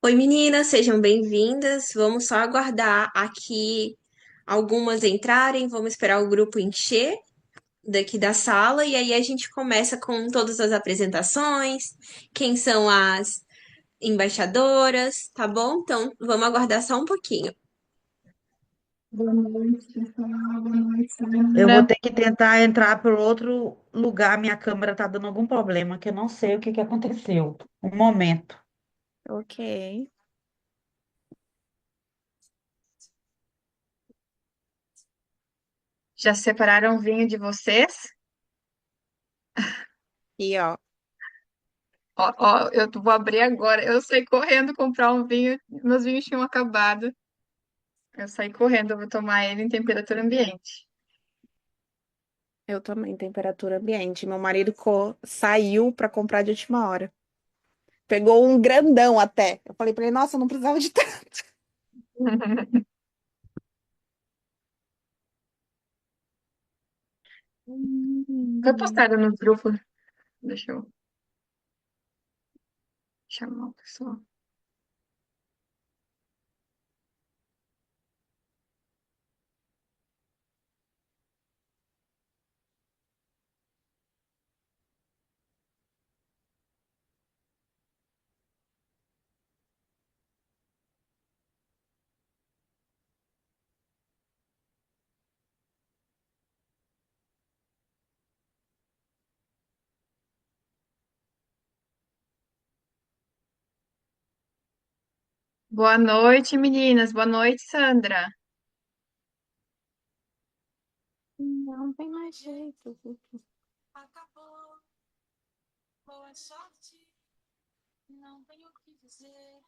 Oi, meninas, sejam bem-vindas. Vamos só aguardar aqui algumas entrarem, vamos esperar o grupo encher daqui da sala e aí a gente começa com todas as apresentações, quem são as embaixadoras, tá bom? Então, vamos aguardar só um pouquinho. Boa noite, pessoal. Boa noite, Eu vou Sandra. ter que tentar entrar por outro lugar. Minha câmera tá dando algum problema, que eu não sei o que que aconteceu. Um momento. Ok. Já separaram o vinho de vocês? E ó, Ó, ó, eu vou abrir agora. Eu saí correndo comprar um vinho, meus vinhos tinham acabado. Eu saí correndo, eu vou tomar ele em temperatura ambiente. eu também, temperatura ambiente. Meu marido saiu para comprar de última hora. Pegou um grandão até. Eu falei para ele, nossa, eu não precisava de tanto. Foi postado no grupo. Deixa eu chamar o pessoal. Boa noite, meninas. Boa noite, Sandra. Não tem mais jeito. Acabou, boa sorte, não tenho o que dizer,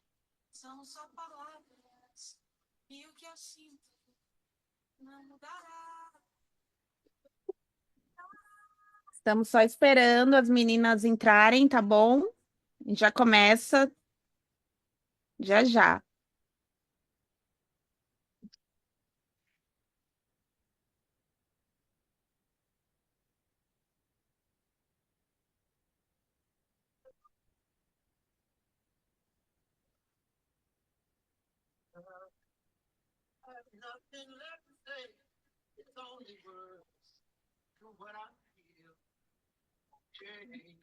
são só palavras, e o que eu sinto não mudará. Estamos só esperando as meninas entrarem, tá bom? A gente já começa já já. Nothing left to say, it's only words to what I feel. Change.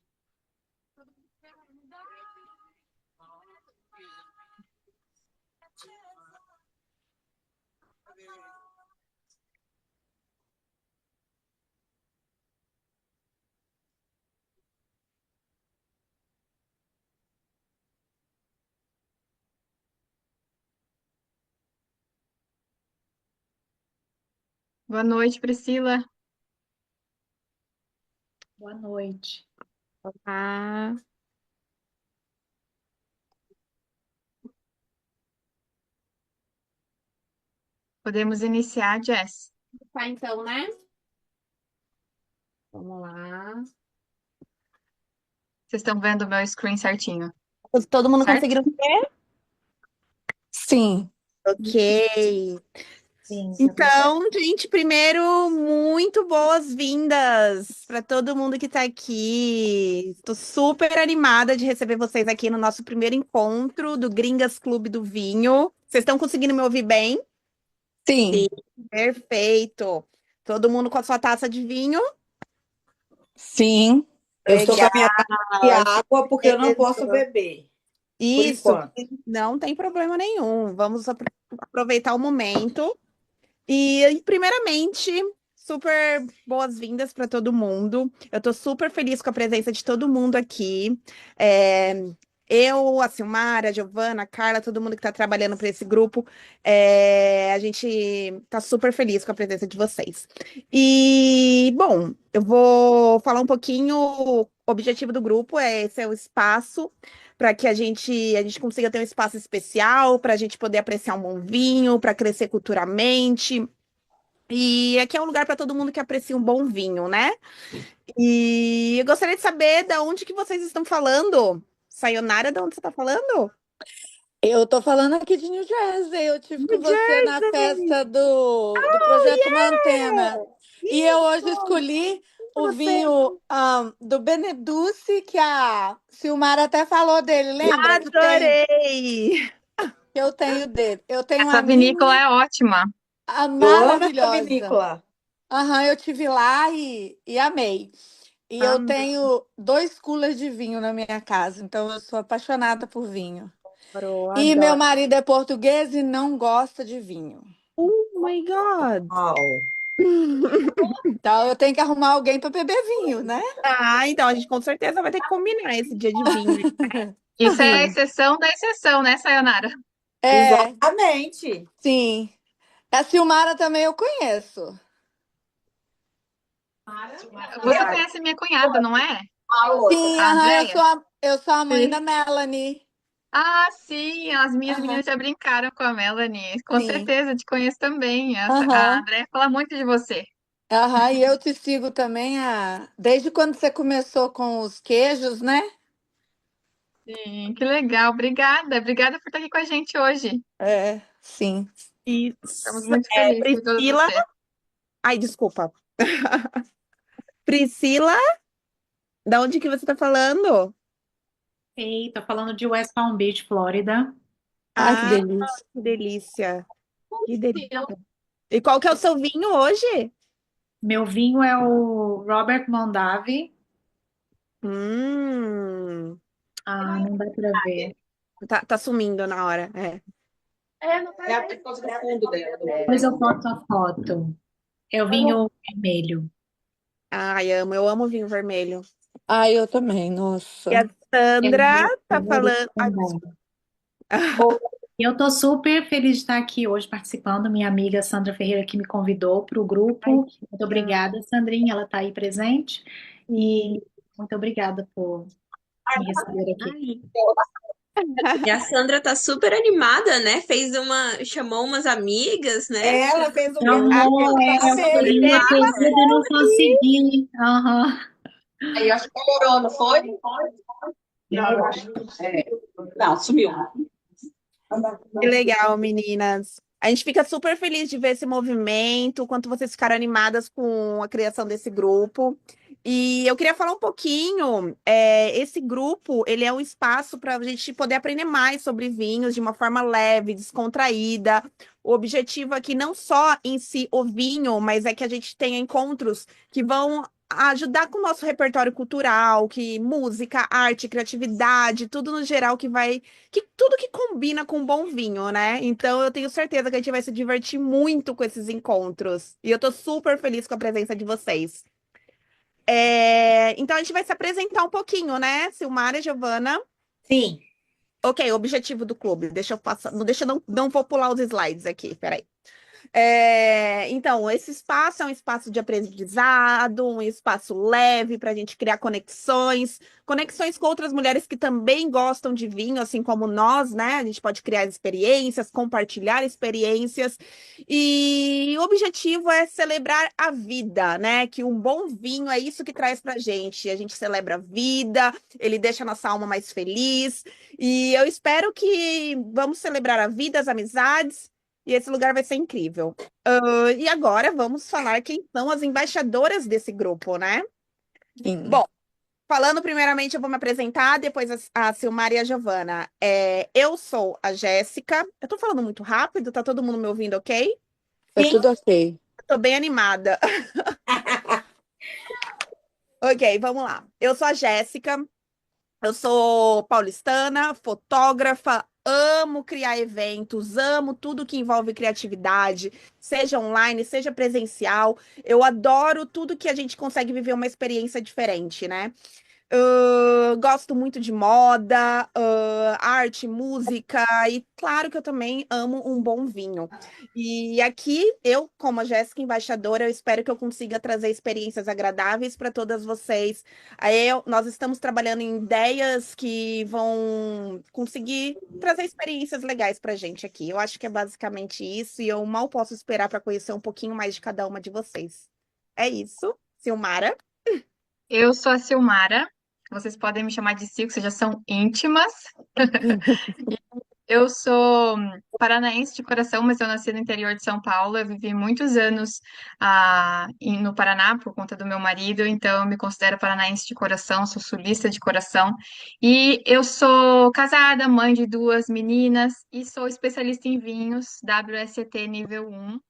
Boa noite, Priscila. Boa noite. Ah, Podemos iniciar, Jess. tá então, né? Vamos lá. Vocês estão vendo o meu screen certinho, Todo mundo certo? conseguiram ver? Sim. Ok. Sim, tá tudo certo. Então, gente, primeiro, muito boas-vindas para todo mundo que está aqui. Estou super animada de receber vocês aqui no nosso primeiro encontro do Gringas Clube do Vinho. Vocês estão conseguindo me ouvir bem? Sim. Sim. Perfeito. Todo mundo com a sua taça de vinho? Sim. Eu estou com Legal. a minha taça de água porque eu não posso beber, por Isso, enquanto. não tem problema nenhum. Vamos aproveitar o momento. E, primeiramente, super boas-vindas para todo mundo. Eu estou super feliz com a presença de todo mundo aqui. É, eu, a Silmara, a Giovana, a Carla, todo mundo que está trabalhando para esse grupo, a gente está super feliz com a presença de vocês. E, bom, eu vou falar um pouquinho. O objetivo do grupo é esse é o espaço para que a gente consiga ter um espaço especial, para a gente poder apreciar um bom vinho, para crescer culturalmente. E aqui é um lugar para todo mundo que aprecia um bom vinho, né? E eu gostaria de saber da onde que vocês estão falando. Sayonara, de onde você está falando? Eu tô falando aqui de New Jersey. Eu tive New com você na Jersey! festa do Oh, Projeto Uma yeah! Antena. E eu hoje Isso! escolhi o você. vinho do Beneduce, que a Silmara até falou dele, lembra? Adorei! Que eu tenho dele. Eu tenho Essa a vinícola minha, é ótima. a Eu amo essa maravilhosa. vinícola. Aham, eu tive lá e amei. E eu Adoro, tenho 2 coolers de vinho na minha casa, então eu sou apaixonada por vinho. E meu adoro. marido é português e não gosta de vinho. Oh my God! Uau. Então eu tenho que arrumar alguém para beber vinho, né? Ah, então a gente com certeza vai ter que combinar esse dia de vinho. Isso é a Sim. exceção da exceção, né, Sayonara? É, Exatamente. sim. A Silmara também eu conheço. Você conhece minha cunhada, não é? Sim, A aham, Andrea? eu sou a mãe da Sim. Melanie. Ah, sim, as minhas Aham, meninas já brincaram com a Melanie. Com sim. certeza, te conheço também. A Aham, Andrea fala muito de você. aham, e eu te sigo também desde quando você começou com os queijos, né? Sim, que legal. Obrigada. Obrigada por estar aqui com a gente hoje. É, sim. E Estamos muito felizes por todas Priscila. você. Ai, desculpa. Priscila, da onde que você tá falando? Ei, tô falando de West Palm Beach, Flórida. Ai, que Ah, delícia. que delícia. Que delícia. E qual que é o seu vinho hoje? Meu vinho é o Robert Mondavi. Hum, Ah, não dá pra ver. tá sumindo na hora. É. É por causa do fundo dela. Depois eu posto a foto. É o vinho vermelho. Ai, amo, eu amo vinho vermelho. Ai, eu também, E a nossa. É o Sandra meu tá favorito falando. Ai, também. E eu tô super feliz de estar aqui hoje participando. Minha amiga Sandra Ferreira que me convidou para o ai, grupo. Muito obrigada, Sandrinha. Ela está aí presente. E muito obrigada por me receber aqui. ai. E a Sandra tá super animada, né? Chamou umas amigas, né? Ela fez o meu. Amor, A eu dele. queria ter ido e não consegui. Aham. Aí eu acho que melhorou, não foi? É. Não, sumiu. Que legal, meninas. A gente fica super feliz de ver esse movimento, o quanto vocês ficaram animadas com a criação desse grupo. E eu queria falar um pouquinho, esse grupo, ele é um espaço para a gente poder aprender mais sobre vinhos de uma forma leve, descontraída. O objetivo aqui não só em si o vinho, mas é que a gente tenha encontros que vão ajudar com o nosso repertório cultural, que música, arte, criatividade, tudo no geral que tudo que combina com um bom vinho, né? Então eu tenho certeza que a gente vai se divertir muito com esses encontros. E eu tô super feliz com a presença de vocês. Então a gente vai se apresentar um pouquinho, né? Silmara e Giovana. Sim. Ok, o objetivo do clube. Deixa eu passar. Não, deixa, não vou pular os slides aqui, peraí. Então, esse espaço é um espaço de aprendizado, um espaço leve para a gente criar conexões com outras mulheres que também gostam de vinho, assim como nós, né? A gente pode criar experiências, compartilhar experiências, e o objetivo é celebrar a vida, né? Que um bom vinho é isso que traz para a gente celebra a vida, ele deixa a nossa alma mais feliz, e eu espero que vamos celebrar a vida, as amizades. E esse lugar vai ser incrível. E agora vamos falar quem são as embaixadoras desse grupo, né? Sim. Bom, falando primeiramente, eu vou me apresentar, depois a Silmara e a Giovana. Eu sou a Jéssica. Eu tô falando muito rápido, tá todo mundo me ouvindo, ok? Tá tudo ok. Tô bem animada. Ok, vamos lá. Eu sou a Jéssica. Eu sou paulistana, fotógrafa, amo criar eventos, amo tudo que envolve criatividade, seja online, seja presencial. Eu adoro tudo que a gente consegue viver uma experiência diferente, né? Gosto muito de moda, arte, música, e claro que eu também amo um bom vinho. E aqui, eu, como a Jéssica embaixadora, eu espero que eu consiga trazer experiências agradáveis para todas vocês. Nós estamos trabalhando em ideias que vão conseguir trazer experiências legais para a gente aqui. Eu acho que é basicamente isso, e eu mal posso esperar para conhecer um pouquinho mais de cada uma de vocês. É isso, Silmara. Eu sou a Silmara. Vocês podem me chamar de Sil, que vocês já são íntimas. Eu sou paranaense de coração, mas eu nasci no interior de São Paulo. Eu vivi muitos anos no Paraná por conta do meu marido, então eu me considero paranaense de coração, sou sulista de coração. E eu sou casada, mãe de duas meninas e sou especialista em vinhos, WSET nível 1.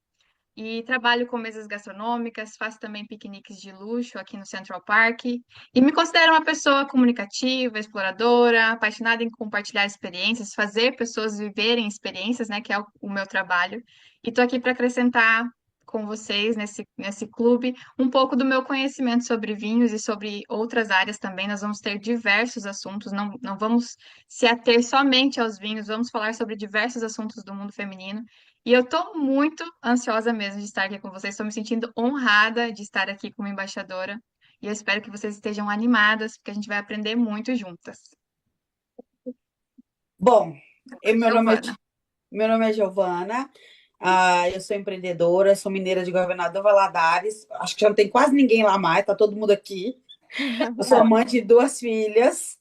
E trabalho com mesas gastronômicas, faço também piqueniques de luxo aqui no Central Park. E me considero uma pessoa comunicativa, exploradora, apaixonada em compartilhar experiências, fazer pessoas viverem experiências, né, que é o meu trabalho. E estou aqui para acrescentar com vocês nesse clube um pouco do meu conhecimento sobre vinhos e sobre outras áreas também. Nós vamos ter diversos assuntos, não vamos se ater somente aos vinhos, vamos falar sobre diversos assuntos do mundo feminino. E eu estou muito ansiosa mesmo de estar aqui com vocês. Estou me sentindo honrada de estar aqui como embaixadora. E eu espero que vocês estejam animadas, porque a gente vai aprender muito juntas. Bom, Agora, meu nome Giovana. meu nome é Giovana, eu sou empreendedora, sou mineira de Governador Valadares, acho que já não tem quase ninguém lá mais, tá todo mundo aqui. Eu sou mãe de duas filhas,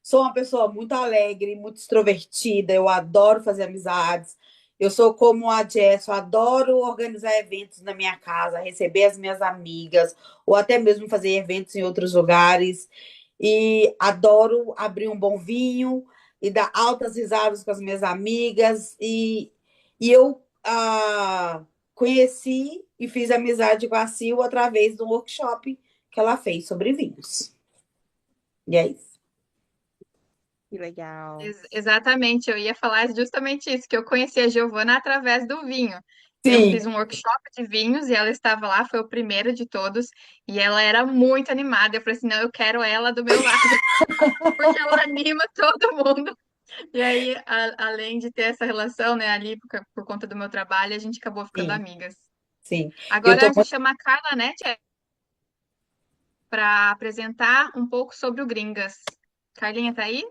sou uma pessoa muito alegre, muito extrovertida, eu adoro fazer amizades. Eu sou como a Jess, eu adoro organizar eventos na minha casa, receber as minhas amigas, ou até mesmo fazer eventos em outros lugares. E adoro abrir um bom vinho e dar altas risadas com as minhas amigas. E eu conheci e fiz amizade com a Sil através do workshop que ela fez sobre vinhos. E é isso. Que legal. Exatamente, eu ia falar justamente isso, que eu conheci a Giovana através do vinho. Eu Sim, fiz um workshop de vinhos e ela estava lá, foi o primeiro de todos, e ela era muito animada. Eu falei assim, não, eu quero ela do meu lado, porque ela anima todo mundo. E aí, além de ter essa relação, né, ali por conta do meu trabalho, a gente acabou ficando sim, amigas. sim. Eu Agora tô a gente chama a Carla, né, para apresentar um pouco sobre o Gringas. Carlinha tá aí?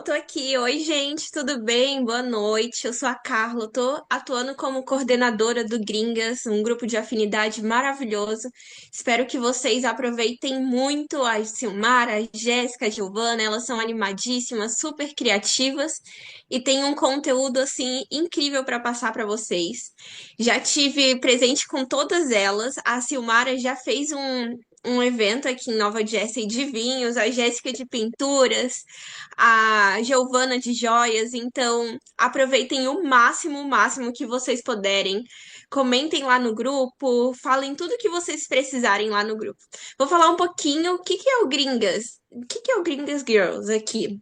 Tô aqui. Oi, gente, tudo bem? Boa noite. Eu sou a Carla, tô atuando como coordenadora do Gringas, um grupo de afinidade maravilhoso. Espero que vocês aproveitem muito a Silmara, a Jéssica, a Giovana, elas são animadíssimas, super criativas e têm um conteúdo assim incrível para passar para vocês. Já tive presente com todas elas. A Silmara já fez um evento aqui em Nova Jersey de vinhos, a Jéssica de pinturas, a Giovana de joias. Então, aproveitem o máximo que vocês puderem. Comentem lá no grupo, falem tudo que vocês precisarem lá no grupo. Vou falar um pouquinho o que que é o Gringas. O que que é o Gringas Girls aqui?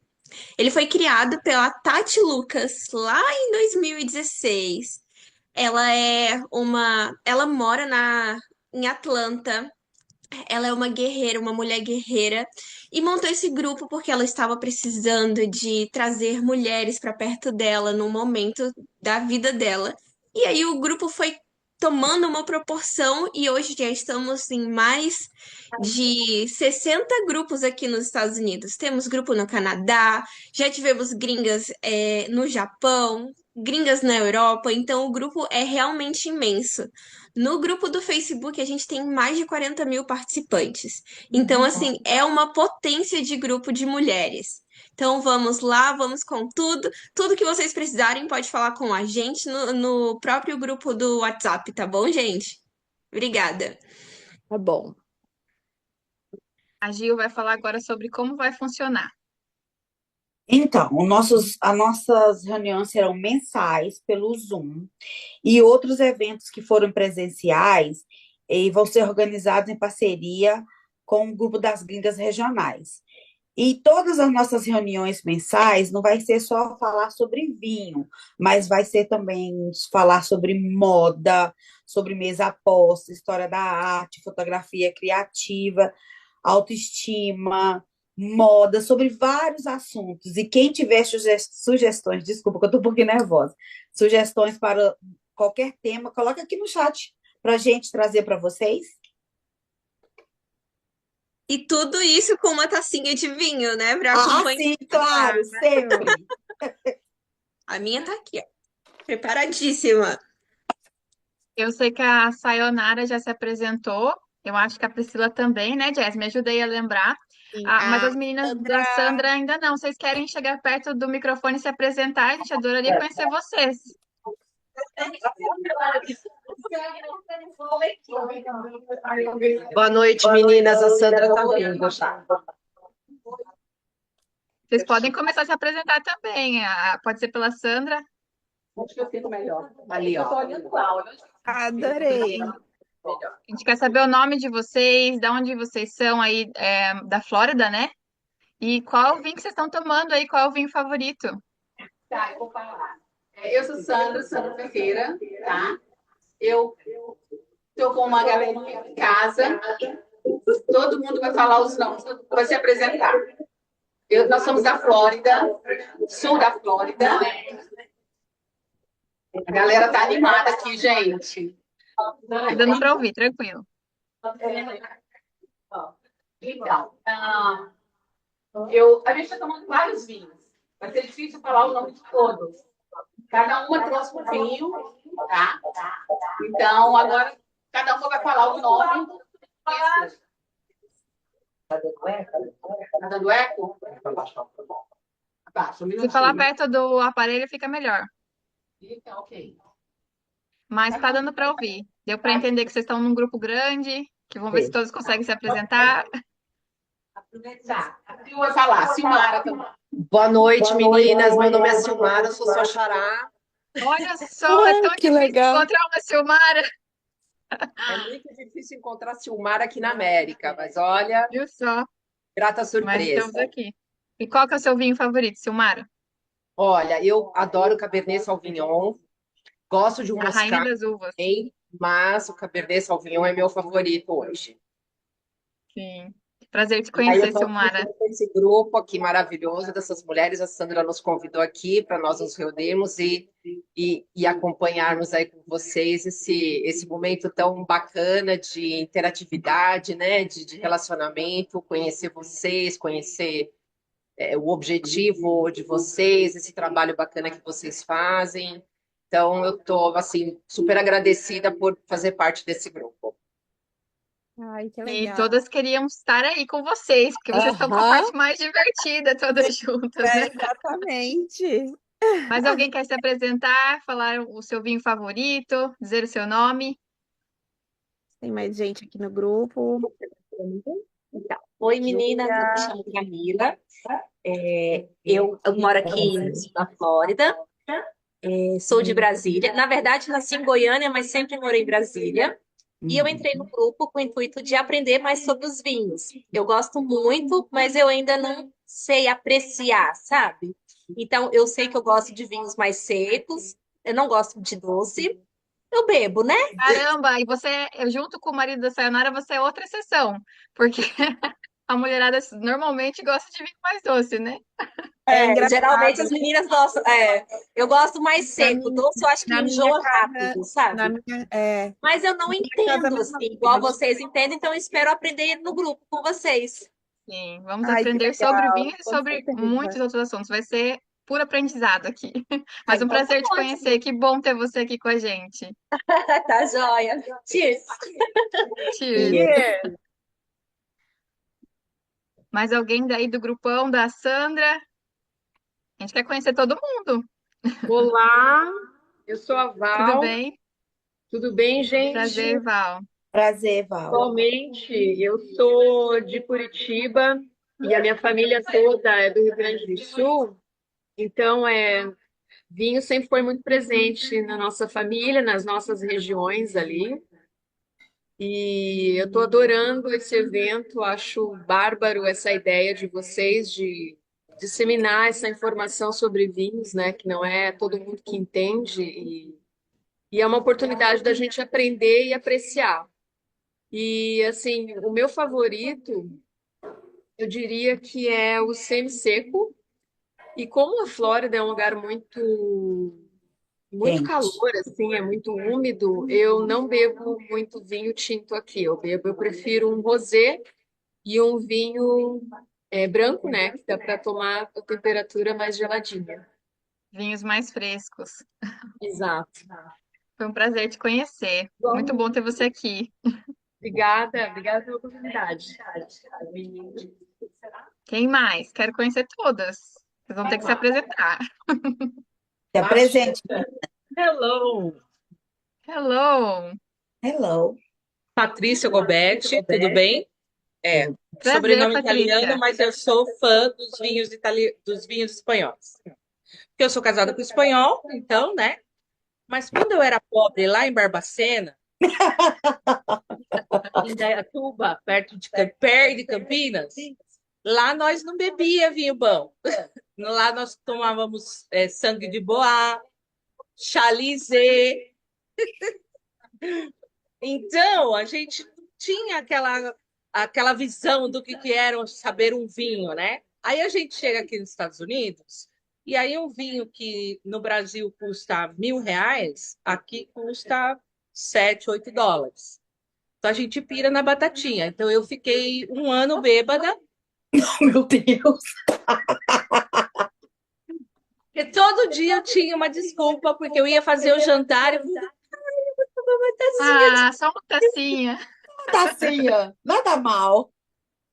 Ele foi criado pela Tati Lucas lá em 2016. Ela mora em Atlanta. Ela é uma guerreira, uma mulher guerreira, e montou esse grupo porque ela estava precisando de trazer mulheres para perto dela num momento da vida dela. E aí o grupo foi tomando uma proporção e hoje já estamos em mais de 60 grupos aqui nos Estados Unidos. Temos grupo no Canadá, já tivemos gringas, no Japão, gringas na Europa, então o grupo é realmente imenso. No grupo do Facebook, a gente tem mais de 40 mil participantes. Então, assim, é uma potência de grupo de mulheres. Então, vamos lá, vamos com tudo. Tudo que vocês precisarem, pode falar com a gente no próprio grupo do WhatsApp, tá bom, gente? Obrigada. Tá bom. A Gil vai falar agora sobre como vai funcionar. Então, as nossas reuniões serão mensais pelo Zoom e outros eventos que foram presenciais vão ser organizados em parceria com o grupo das gringas regionais. E todas as nossas reuniões mensais não vai ser só falar sobre vinho, mas vai ser também falar sobre moda, sobre mesa posta, história da arte, fotografia criativa, autoestima, moda, sobre vários assuntos. E quem tiver sugestões, desculpa que eu estou um pouquinho nervosa, sugestões para qualquer tema, coloca aqui no chat para a gente trazer para vocês. E tudo isso com uma tacinha de vinho, né? Para Ah, acompanhar. sim, claro, sempre. A minha tá aqui, ó. Preparadíssima. Eu sei que a Sayonara já se apresentou, eu acho que a Priscila também, né, Jess? Me ajudei a lembrar. Sim, Ah, mas a as meninas da Sandra. Sandra ainda não. Vocês querem chegar perto do microfone e se apresentar? A gente adoraria conhecer vocês. Boa noite, meninas. A Sandra tá vindo já. Vocês podem começar a se apresentar também. Pode ser pela Sandra. Acho que eu fico melhor. Ali, ó. Adorei. A gente quer saber o nome de vocês, de onde vocês são aí, da Flórida, né? E qual o vinho que vocês estão tomando aí? Qual é o vinho favorito? Tá, eu vou falar. Eu sou Sandra, Sandra Ferreira, tá? Eu tô com uma galerinha em casa. Todo mundo vai falar os nomes, todo mundo vai se apresentar. Nós somos da Flórida, sul da Flórida. A galera tá animada aqui, gente. Tá dando para ouvir, tranquilo. Então, a gente está tomando vários vinhos. Vai ser difícil falar o nome de todos. Cada uma trouxe um vinho, tá? Então, agora, cada uma vai falar o nome. Tá dando eco? Abaixa, um Se minutinho. falar perto do aparelho, fica melhor. Fica ok. Mas tá dando para ouvir. Deu para entender que vocês estão num grupo grande, que vão ver se todos conseguem se apresentar. Tá. Eu vou falar, Silmara também. Boa noite, meninas. Meu nome é Silmara, eu sou sua xará. Olha só, é tão que difícil legal. encontrar uma Silmara. É muito difícil encontrar Silmara aqui na América, mas olha, Viu só? grata Mas surpresa. estamos aqui. E qual que é o seu vinho favorito, Silmara? Olha, eu adoro Cabernet Sauvignon, gosto de um A rainha Moscato das uvas. também, mas o Cabernet Sauvignon é meu favorito hoje. Sim. Prazer te E aí eu conhecer, estou Silmara. com esse grupo aqui maravilhoso dessas mulheres. A Sandra nos convidou aqui para nós nos reunirmos e acompanharmos aí com vocês esse momento tão bacana de interatividade, né? De relacionamento, conhecer vocês, conhecer o objetivo de vocês, esse trabalho bacana que vocês fazem. Então, eu estou assim super agradecida por fazer parte desse grupo. Ai, que E legal. todas queríamos estar aí com vocês, porque vocês estão com a parte mais divertida, todas juntas, né? Exatamente. Mas alguém quer se apresentar, falar o seu vinho favorito, dizer o seu nome? Tem mais gente aqui no grupo. Então, oi meninas, eu me chamo Camila. Eu moro aqui na Flórida. Sou de Brasília. Na verdade, nasci em Goiânia, mas sempre morei em Brasília. E eu entrei no grupo com o intuito de aprender mais sobre os vinhos. Eu gosto muito, mas eu ainda não sei apreciar, sabe? Então, eu sei que eu gosto de vinhos mais secos. Eu não gosto de doce. Eu bebo, né? Caramba, e você, junto com o marido da Sayonara, você é outra exceção, porque a mulherada normalmente gosta de vinho mais doce, né? É Geralmente engraçado. as meninas gostam. Eu gosto mais Na seco. minha, Doce eu acho que na minha enjoa casa, rápido, na sabe? minha, Mas eu não na minha casa é a entendo mesma assim, igual coisa. vocês entendem, então eu espero aprender no grupo com vocês. Sim, vamos Ai, que aprender sobre legal, vinho e com sobre certeza. muitos outros assuntos. Vai ser puro aprendizado aqui. Mas um Então tá prazer te ótimo. conhecer. Que bom ter você aqui com a gente. Tá joia. Cheers. Cheers. Yeah. Mais alguém daí do grupão da Sandra? A gente quer conhecer todo mundo. Olá, eu sou a Tudo Val. bem? Tudo bem, gente? Prazer, Val. Prazer, Val. Atualmente, eu sou de Curitiba e a minha família toda é do Rio Grande do Sul. Então, vinho sempre foi muito presente na nossa família, nas nossas regiões ali. E eu estou adorando esse evento, acho bárbaro essa ideia de vocês de disseminar essa informação sobre vinhos, né? Que não é todo mundo que entende e é uma oportunidade da gente aprender e apreciar. E assim, o meu favorito, eu diria que é o semi-seco. E como a Flórida é um lugar muito Quente. calor, assim, é muito úmido, eu não bebo muito vinho tinto aqui. Eu prefiro um rosé e um vinho branco, né? Que dá para tomar a temperatura mais geladinha. Vinhos mais frescos. Exato. Foi um prazer te conhecer. Muito bom ter você aqui. Obrigada pela oportunidade. Quem mais? Quero conhecer todas. Vocês vão ter que se apresentar. Se apresente. Hello, Hello! Hello. Patrícia Gobetti, tudo bem? É, Prazer, sobrenome italiano, Patrícia. mas eu sou fã dos vinhos espanhóis. Porque eu sou casada com espanhol, então, né? Mas quando eu era pobre lá em Barbacena, em Indaiatuba, perto de Campinas, lá nós não bebia vinho bom. Lá nós tomávamos sangue de boa, chalizé. Então, a gente não tinha aquela visão do que era saber um vinho, né? Aí a gente chega aqui nos Estados Unidos, e aí um vinho que no Brasil custa R$ 1.000, aqui custa US$ 7, US$ 8. Então a gente pira na batatinha. Então eu fiquei um ano bêbada, Meu Deus. porque todo dia eu tinha uma desculpa, porque eu ia fazer o jantar e eu falei, "Ai, eu vou tomar uma tacinha de Ah, só uma tacinha. Tacinha, nada mal.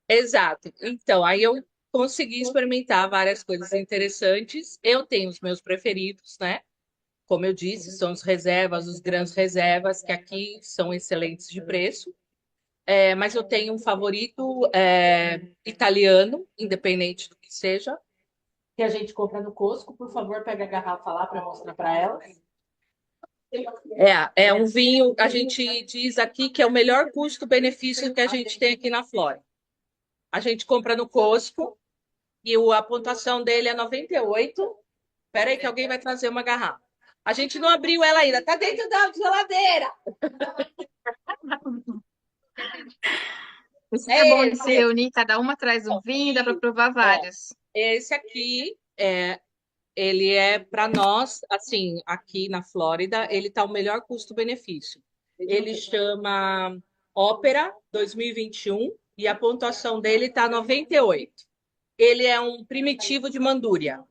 Exato. Então, aí eu consegui experimentar várias coisas interessantes. Eu tenho os meus preferidos, né? Como eu disse, são os reservas, os grandes reservas, que aqui são excelentes de preço. Mas eu tenho um favorito italiano, independente do que seja, que a gente compra no Costco. Por favor, pega a garrafa lá para mostrar para ela. É um vinho, a gente diz aqui que é o melhor custo-benefício que a gente tem aqui na Flórida. A gente compra no Costco e a pontuação dele é 98. Espera aí que alguém vai trazer uma garrafa. A gente não abriu ela ainda, tá dentro da geladeira. Isso que é bom de se Esse, reunir, cada uma traz um vinho, dá para provar vários. esse aqui ele é para nós, assim, aqui na Flórida, ele tá o melhor custo-benefício. Ele chama Ópera 2021 e a pontuação dele tá 98. Ele é um primitivo de Mandúria.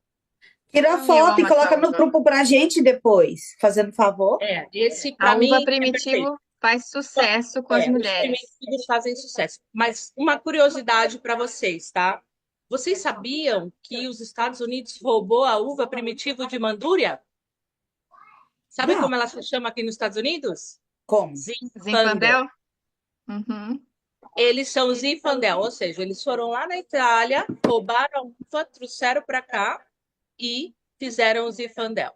Tira a Eu foto e amo coloca essa no uva. grupo pra gente depois, fazendo favor. Esse A para uva mim é perfeito. primitivo faz sucesso com as Os mulheres. primitivos fazem sucesso. Mas uma curiosidade para vocês, tá? Vocês sabiam que os Estados Unidos roubou a uva primitivo de Mandúria? Sabe Não, como ela se chama aqui nos Estados Unidos? como? Zinfandel. Zinfandel? Uhum. Eles são Zinfandel, ou seja, eles foram lá na Itália, roubaram a uva, trouxeram para cá e fizeram o Zinfandel.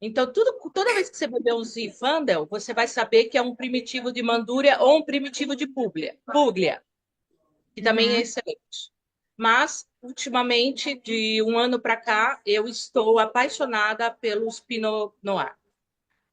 Então, toda vez que você beber um Zinfandel, você vai saber que é um primitivo de Mandúria ou um primitivo de Puglia, que também é Uhum. excelente. Mas, ultimamente, de um ano para cá, eu estou apaixonada pelos Pinot Noir.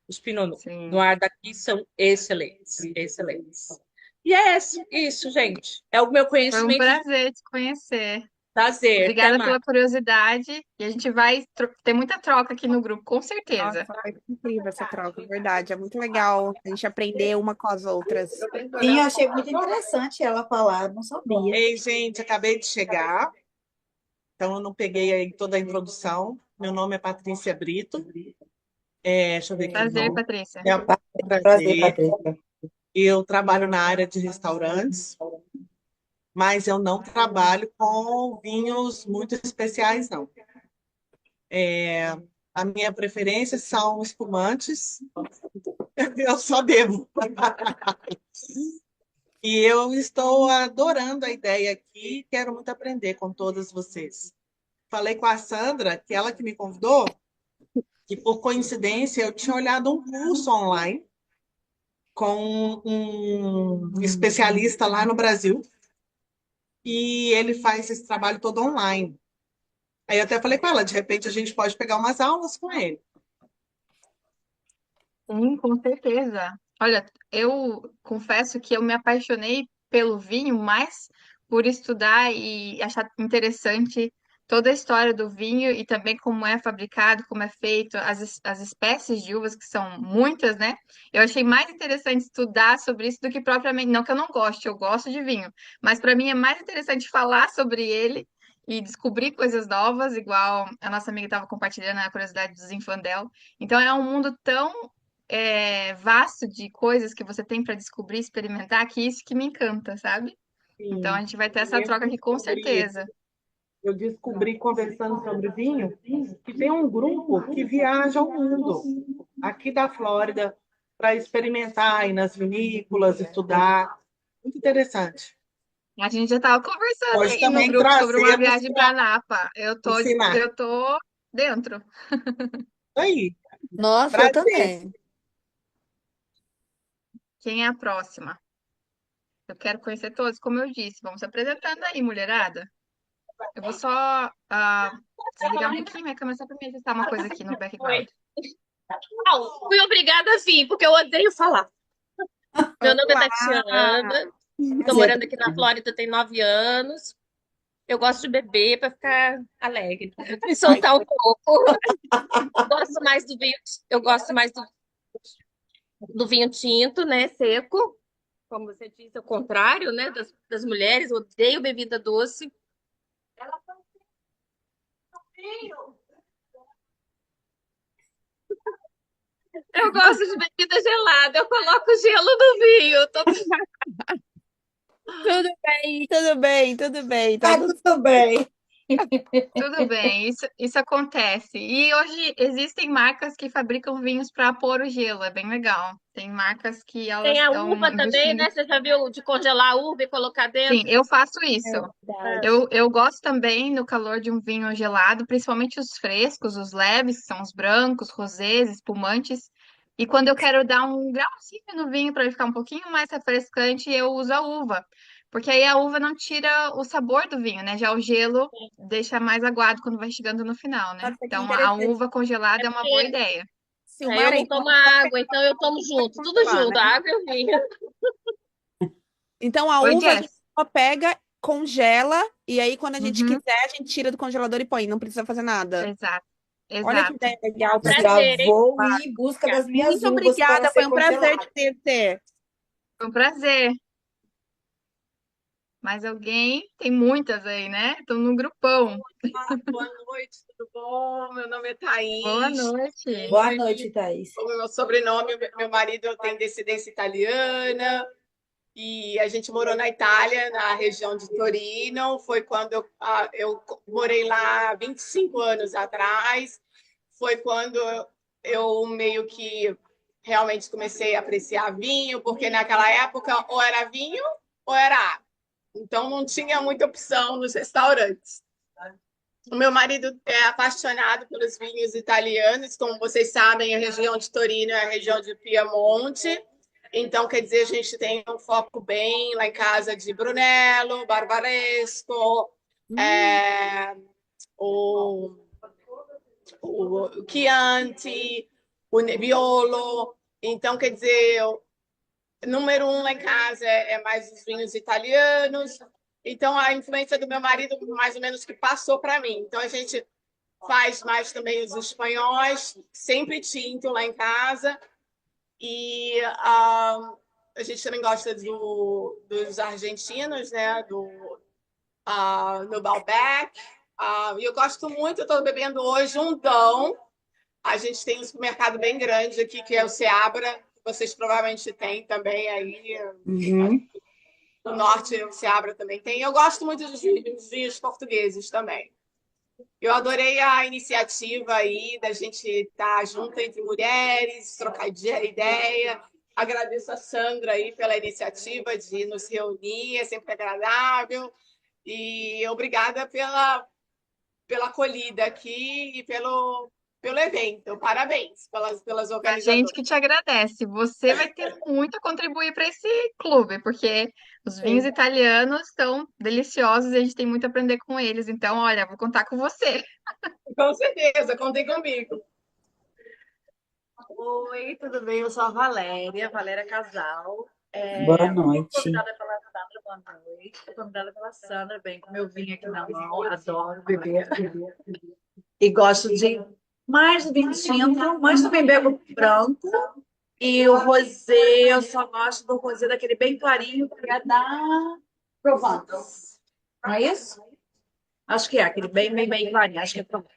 Os Pinot Sim. Noir daqui são excelentes, excelentes. E é isso, gente. É o meu Foi um conhecimento de prazer te conhecer. prazer. Até Obrigada mais. pela curiosidade. E a gente vai ter muita troca aqui no grupo, com certeza. Nossa, é incrível essa troca, é verdade. É muito legal a gente aprender uma com as outras. Sim, eu achei muito interessante ela falar, não sabia. Ei, gente, acabei de chegar, então eu não peguei aí toda a introdução. Meu nome é Patrícia Brito. Deixa eu ver aqui o Prazer, nome. Patrícia. É um Prazer, prazer. Patrícia. Eu trabalho na área de restaurantes, mas eu não trabalho com vinhos muito especiais, não. A minha preferência são espumantes. Eu só bebo. E eu estou adorando a ideia aqui, quero muito aprender com todas vocês. Falei com a Sandra, que ela que me convidou, que por coincidência eu tinha olhado um curso online com um especialista lá no Brasil, e ele faz esse trabalho todo online. Aí eu até falei com ela, de repente a gente pode pegar umas aulas com ele. Sim, com certeza. Olha, eu confesso que eu me apaixonei pelo vinho mais por estudar e achar interessante toda a história do vinho e também como é fabricado, como é feito, as espécies de uvas, que são muitas, né? Eu achei mais interessante estudar sobre isso do que propriamente. Não que eu não goste, eu gosto de vinho, mas para mim é mais interessante falar sobre ele e descobrir coisas novas, igual a nossa amiga estava compartilhando a curiosidade do Zinfandel. Então é um mundo tão vasto de coisas que você tem para descobrir, experimentar, que isso que me encanta, sabe? Então a Sim, gente vai ter essa eu troca aqui com descobri certeza. eu descobri, conversando sobre vinho, que tem um grupo que viaja ao mundo, aqui da Flórida, para experimentar aí nas vinícolas, estudar. Muito interessante. A gente já estava conversando Pode aí no também grupo sobre uma trazê-los viagem para para Napa. ensinar. Eu tô dentro. Aí, Nossa, eu prazer. também. Quem é a próxima? Eu quero conhecer todos, como eu disse. Vamos se apresentando aí, mulherada. Eu vou só desligar um pouquinho minha câmera só para me ajustar uma coisa aqui no background. Oi. Não, fui obrigada a vir, porque eu odeio falar. Meu nome é Tatiana, estou morando aqui na Flórida tem 9 anos. Eu gosto de beber para ficar alegre, me soltar um pouco. Gosto mais do vinho, eu gosto mais do vinho tinto, né, seco. Como você disse, é o contrário, né, das mulheres. Eu odeio bebida doce. Eu gosto de bebida gelada. Eu coloco gelo no vinho. Tudo bem, tudo bem, tudo bem. Tá Ah, tudo... tudo bem. Tudo bem, isso acontece. E hoje existem marcas que fabricam vinhos para pôr o gelo, é bem legal. Tem marcas que elas Tem a estão uva também, investindo. né? Você já viu de congelar a uva e colocar Sim, dentro? eu faço isso. É. Eu gosto também no calor de um vinho gelado, principalmente os frescos, os leves, que são os brancos, rosés, espumantes. E quando eu quero dar um grauzinho no vinho para ele ficar um pouquinho mais refrescante, eu uso a uva. Porque aí a uva não tira o sabor do vinho, né? Já o gelo deixa mais aguado quando vai chegando no final, né? Nossa, que Então a interessante. uva congelada é uma boa ideia. Eu Silmara, não então, tomo água, então eu tomo junto, tudo congelar, junto, né? a água e o vinho. Então a Oi, uva a gente Jess. só pega, congela, e aí quando a gente Uhum, quiser, a gente tira do congelador e põe, não precisa fazer nada. exato, Olha que exato. ideia legal para Já Prazer, hein? vou ir em busca das minhas Muito uvas para obrigada, ser foi um prazer te congelada. conhecer. Foi um prazer. Mais alguém? Tem muitas aí, né? Estão num grupão. Boa noite, tudo bom? Meu nome é Boa Thaís. noite. Boa noite, Thaís. O meu sobrenome, meu marido tem descendência italiana e a gente morou na Itália, na região de Torino. Foi quando eu morei lá há 25 anos atrás. Foi quando eu meio que realmente comecei a apreciar vinho, porque naquela época ou era vinho ou era água. Então não tinha muita opção nos restaurantes. O meu marido é apaixonado pelos vinhos italianos. Como vocês sabem, a região de Torino é a região de Piemonte. Então, quer dizer, a gente tem um foco bem lá em casa de Brunello, Barbaresco, é, o, o Chianti, o Nebbiolo. Então, quer dizer, número um lá em casa é mais os vinhos italianos. Então, a influência do meu marido, mais ou menos, que passou para mim. Então, a gente faz mais também os espanhóis, sempre tinto lá em casa. E a gente também gosta dos argentinos, né? Do Malbec. E eu gosto muito, eu estou bebendo hoje um Dão. A gente tem um supermercado bem grande aqui, que é o Seabra. Vocês provavelmente têm também aí. Uhum. No norte, o Seabra também tem. Eu gosto muito dos vinhos portugueses também. Eu adorei a iniciativa aí da gente estar junto entre mulheres, trocar ideia. Agradeço a Sandra aí pela iniciativa de nos reunir, é sempre agradável. E obrigada pela acolhida aqui e pelo evento. Parabéns pelas A gente organizadoras. que te agradece. Você vai ter muito a contribuir para esse clube, porque os vinhos italianos estão deliciosos e a gente tem muito a aprender com eles. Então, olha, vou contar com você. Com certeza, contem comigo. Oi, tudo bem? Eu sou a Valéria Casal. Boa Fui noite. convidada pela Sandra, boa noite. Fui convidada pela Sandra, bem, com meu vinho aqui na mão, adoro beber. E gosto de mais do vinho tinto, mas também bebo branco. E o rosé, eu só gosto do rosé daquele bem clarinho, que é da Provence. Não é isso? Acho que é, aquele bem clarinho, acho que é Provence.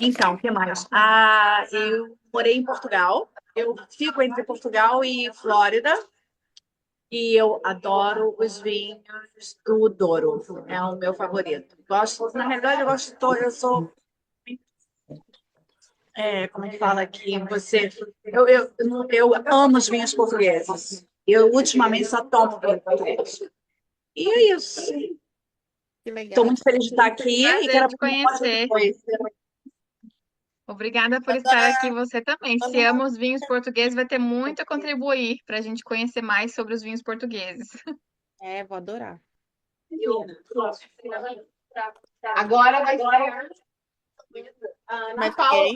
Então, o que mais? Eu morei em Portugal. Eu fico entre Portugal e Flórida. e eu adoro os vinhos do Douro. É o meu favorito. Gosto, na realidade, eu gosto de todos. Eu sou, como é que fala aqui? Eu amo os vinhos portugueses. Eu ultimamente só tomo vinho português. E é isso. Que Estou legal. muito feliz de estar aqui e Prazer quero te aprender mais sobre conhecer. conhecer. Obrigada por estar aqui, você também. Se ama os vinhos portugueses, vai ter muito a contribuir para a gente conhecer mais sobre os vinhos portugueses. Vou adorar. Agora vai ser Ana Mas Paula. quem?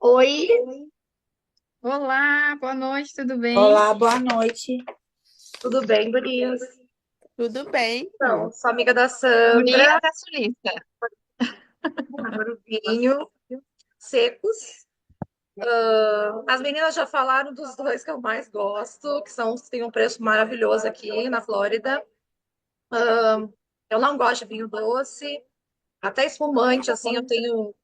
Oi. Olá, boa noite, tudo bem? Olá, boa noite. Tudo bem, gurias? Tudo bem? Então, sou amiga da Gurias Sandra, da Sulista. adoro vinho, secos. As meninas já falaram dos dois que eu mais gosto, que são os que têm um preço maravilhoso aqui na Flórida. Eu não gosto de vinho doce, até espumante, assim, eu tenho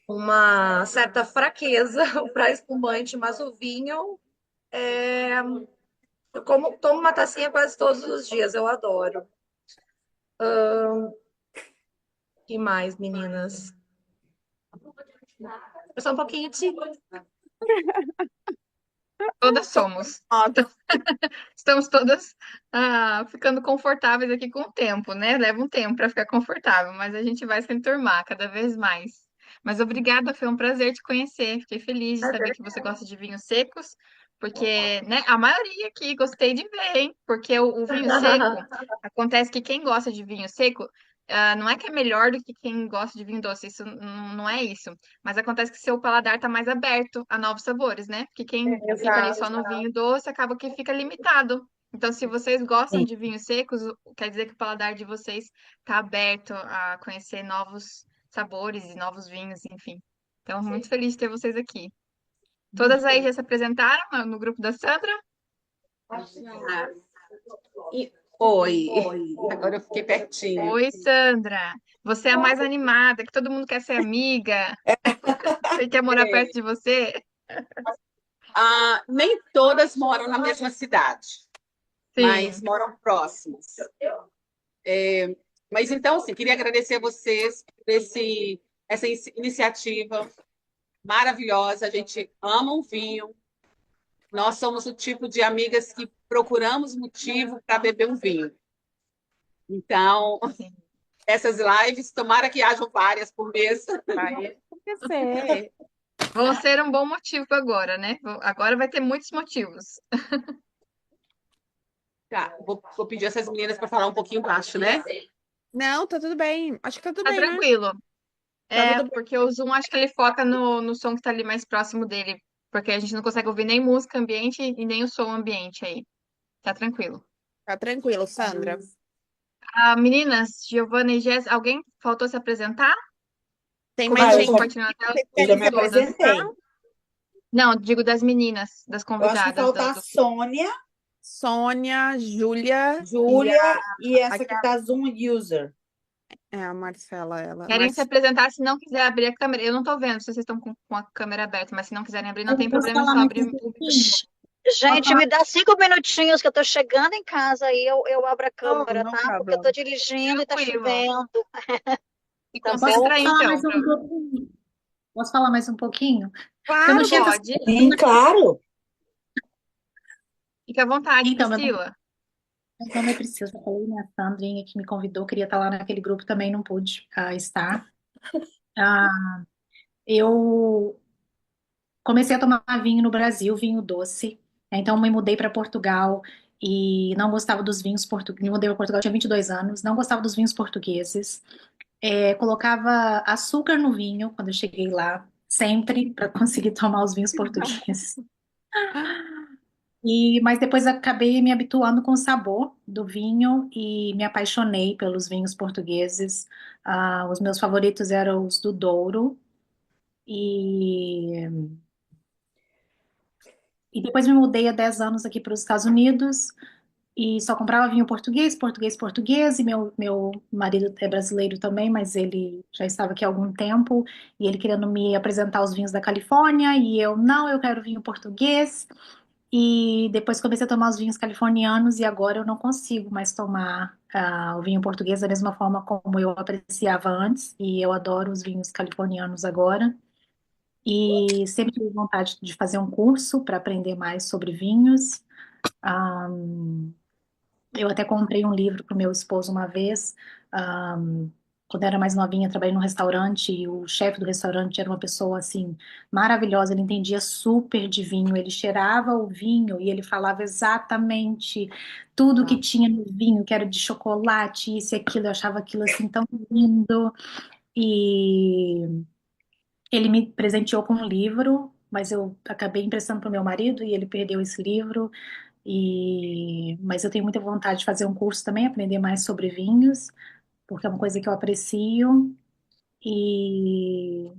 uma certa fraqueza para espumante, mas o vinho, tomo uma tacinha quase todos os dias, eu adoro. Que mais, meninas? Eu sou um pouquinho tímida. Todas somos. Estamos todas ficando confortáveis aqui com o tempo, né? Leva um tempo para ficar confortável, mas a gente vai se enturmar cada vez mais. Mas obrigada, foi um prazer te conhecer. Fiquei feliz de saber que você gosta de vinhos secos, porque, né, a maioria aqui gostei de ver, hein? Porque o vinho seco, acontece que quem gosta de vinho seco, não é que é melhor do que quem gosta de vinho doce, isso não é isso. Mas acontece que seu paladar está mais aberto a novos sabores, né? Porque quem fica ali só no vinho doce acaba que fica limitado. Então, se vocês gostam Sim. de vinhos secos, quer dizer que o paladar de vocês está aberto a conhecer novos sabores e novos vinhos, enfim. Então, muito feliz de ter vocês aqui. Todas aí já se apresentaram no grupo da Sandra? Oi, agora eu fiquei pertinho. Oi, Sandra. Você é a mais animada, que todo mundo quer ser amiga. Você quer morar perto de você? Nem todas moram na mesma cidade, mas Sim. moram próximas. Mas então, assim, queria agradecer a vocês por essa iniciativa maravilhosa. A gente ama um vinho. Nós somos o tipo de amigas que procuramos motivo para beber um vinho. Então, essas lives, tomara que hajam várias por mês. Vai acontecer. Vão ser um bom motivo agora, né? Agora vai ter muitos motivos. Tá, vou pedir essas meninas para falar um pouquinho baixo, né? Não, tá tudo bem. Acho que tá tudo Tá bem, né? tranquilo. Tá tudo bem. Porque o Zoom acho que ele foca no som que tá ali mais próximo dele. Porque a gente não consegue ouvir nem música ambiente e nem o som ambiente aí. Tá tranquilo. Tá tranquilo, Sandra. Meninas, Giovana e Jess, alguém faltou se apresentar? Tem Como mais eu tô gente compartilhando a tela Eu já com me todas. apresentei. Não, digo das meninas, das Eu acho que convidadas. falta a Sônia, Sônia, Júlia Júlia e essa aqui que tá Zoom User. a Marcela, ela. Querem se apresentar, se não quiser abrir a câmera. Eu não tô vendo se vocês estão com a câmera aberta, mas se não quiserem abrir, não tem Posso problema, é falar só mais abrir um o pouquinho? Gente, me dá 5 minutinhos que eu tô chegando em casa aí eu abro a câmera, no tá? Porque eu tô dirigindo e tá Tranquilo. chovendo. E Tá concentra bom? aí, Posso falar então. mais um pouquinho? Posso falar mais um pouquinho? Porque eu Claro, não tinha pode. Sim, claro. Fica à vontade, Então, Priscila. meu nome é Priscila, eu falei, né? A Sandrinha que me convidou, queria estar lá naquele grupo, também não pude estar. Eu comecei a tomar vinho no Brasil, vinho doce. Então, me mudei para Portugal e não gostava dos vinhos portugueses. Me mudei para Portugal, tinha 22 anos, não gostava dos vinhos portugueses. Colocava açúcar no vinho quando eu cheguei lá, sempre para conseguir tomar os vinhos portugueses. Mas depois acabei me habituando com o sabor do vinho e me apaixonei pelos vinhos portugueses. Os meus favoritos eram os do Douro. E depois me mudei há 10 anos aqui para os Estados Unidos. e só comprava vinho português, português, português, e meu marido é brasileiro também, mas ele já estava aqui há algum tempo, e ele querendo me apresentar os vinhos da Califórnia, e eu, não, eu quero vinho português, e depois comecei a tomar os vinhos californianos, e agora eu não consigo mais tomar o vinho português da mesma forma como eu apreciava antes, e eu adoro os vinhos californianos agora, e sempre tive vontade de fazer um curso para aprender mais sobre vinhos. Eu até comprei um livro para o meu esposo uma vez. Quando eu era mais novinha, trabalhei num restaurante e o chefe do restaurante era uma pessoa assim maravilhosa. Ele entendia super de vinho. Ele cheirava o vinho e ele falava exatamente tudo que tinha no vinho, que era de chocolate, isso e aquilo. Eu achava aquilo assim tão lindo. E ele me presenteou com um livro, mas eu acabei emprestando para o meu marido e ele perdeu esse livro. Mas eu tenho muita vontade de fazer um curso também, aprender mais sobre vinhos, porque é uma coisa que eu aprecio. E,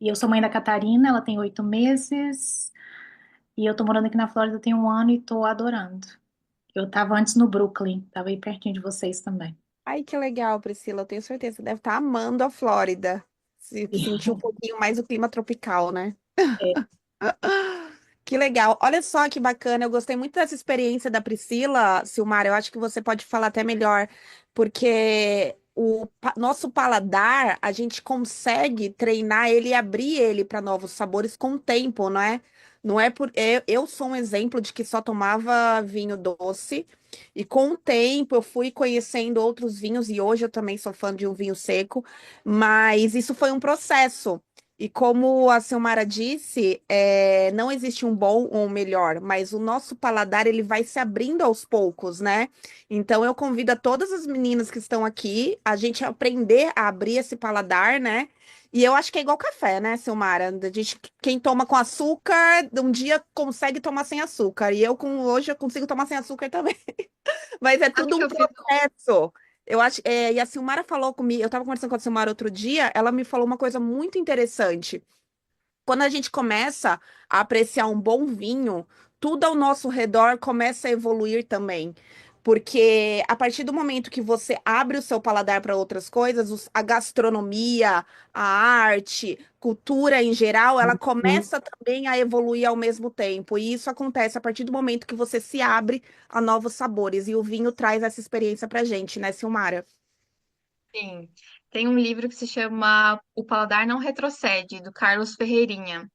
e eu sou mãe da Catarina, ela tem 8 meses, e eu tô morando aqui na Flórida tem um ano e tô adorando. Eu tava antes no Brooklyn, tava aí pertinho de vocês também. Ai, que legal, Priscila. Eu tenho certeza que você deve estar amando a Flórida. Se sentir um pouquinho mais o clima tropical, né? É. Que legal. Olha só que bacana. Eu gostei muito dessa experiência da Priscila, Silmar. Eu acho que você pode falar até melhor, porque o nosso paladar, a gente consegue treinar ele e abrir ele para novos sabores com o tempo, não é? Não é por eu sou um exemplo de que só tomava vinho doce e com o tempo eu fui conhecendo outros vinhos e hoje eu também sou fã de um vinho seco, mas isso foi um processo. E como a Silmara disse, não existe um bom ou um melhor, mas o nosso paladar ele vai se abrindo aos poucos, né? Então eu convido a todas as meninas que estão aqui a gente aprender a abrir esse paladar, né? E eu acho que é igual café, né, Silmara? Quem toma com açúcar, um dia consegue tomar sem açúcar. E hoje eu consigo tomar sem açúcar também. Mas é Sabe tudo que um eu fiz processo. Eu acho, e a Silmara falou comigo, eu estava conversando com a Silmara outro dia, ela me falou uma coisa muito interessante. Quando a gente começa a apreciar um bom vinho, tudo ao nosso redor começa a evoluir também. Porque a partir do momento que você abre o seu paladar para outras coisas, a gastronomia, a arte, cultura em geral, ela Uhum. começa também a evoluir ao mesmo tempo. E isso acontece a partir do momento que você se abre a novos sabores. E o vinho traz essa experiência pra gente, né, Silmara? Sim, tem um livro que se chama O Paladar Não Retrocede, do Carlos Ferreirinha.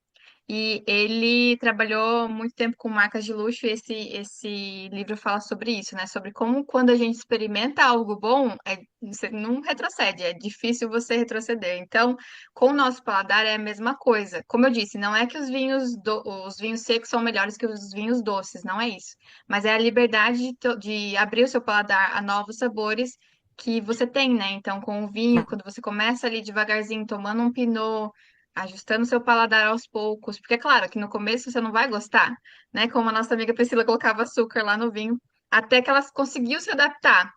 E ele trabalhou muito tempo com marcas de luxo e esse livro fala sobre isso, né? Sobre como quando a gente experimenta algo bom, você não retrocede, é difícil você retroceder. Então, com o nosso paladar é a mesma coisa. Como eu disse, não é que os vinhos secos são melhores que os vinhos doces, não é isso. Mas é a liberdade de abrir o seu paladar a novos sabores que você tem, né? Então, com o vinho, quando você começa ali devagarzinho, tomando um pinot, ajustando seu paladar aos poucos, porque é claro que no começo você não vai gostar, né? Como a nossa amiga Priscila colocava açúcar lá no vinho, até que ela conseguiu se adaptar,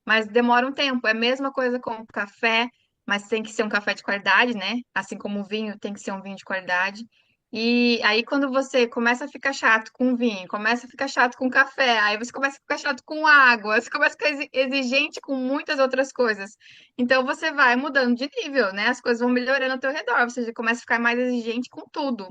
mas demora um tempo. É a mesma coisa com o café, mas tem que ser um café de qualidade, né? Assim como o vinho tem que ser um vinho de qualidade. E aí, quando você começa a ficar chato com o vinho, começa a ficar chato com o café, aí você começa a ficar chato com água, você começa a ficar exigente com muitas outras coisas. Então você vai mudando de nível, né? As coisas vão melhorando ao teu redor, você já começa a ficar mais exigente com tudo.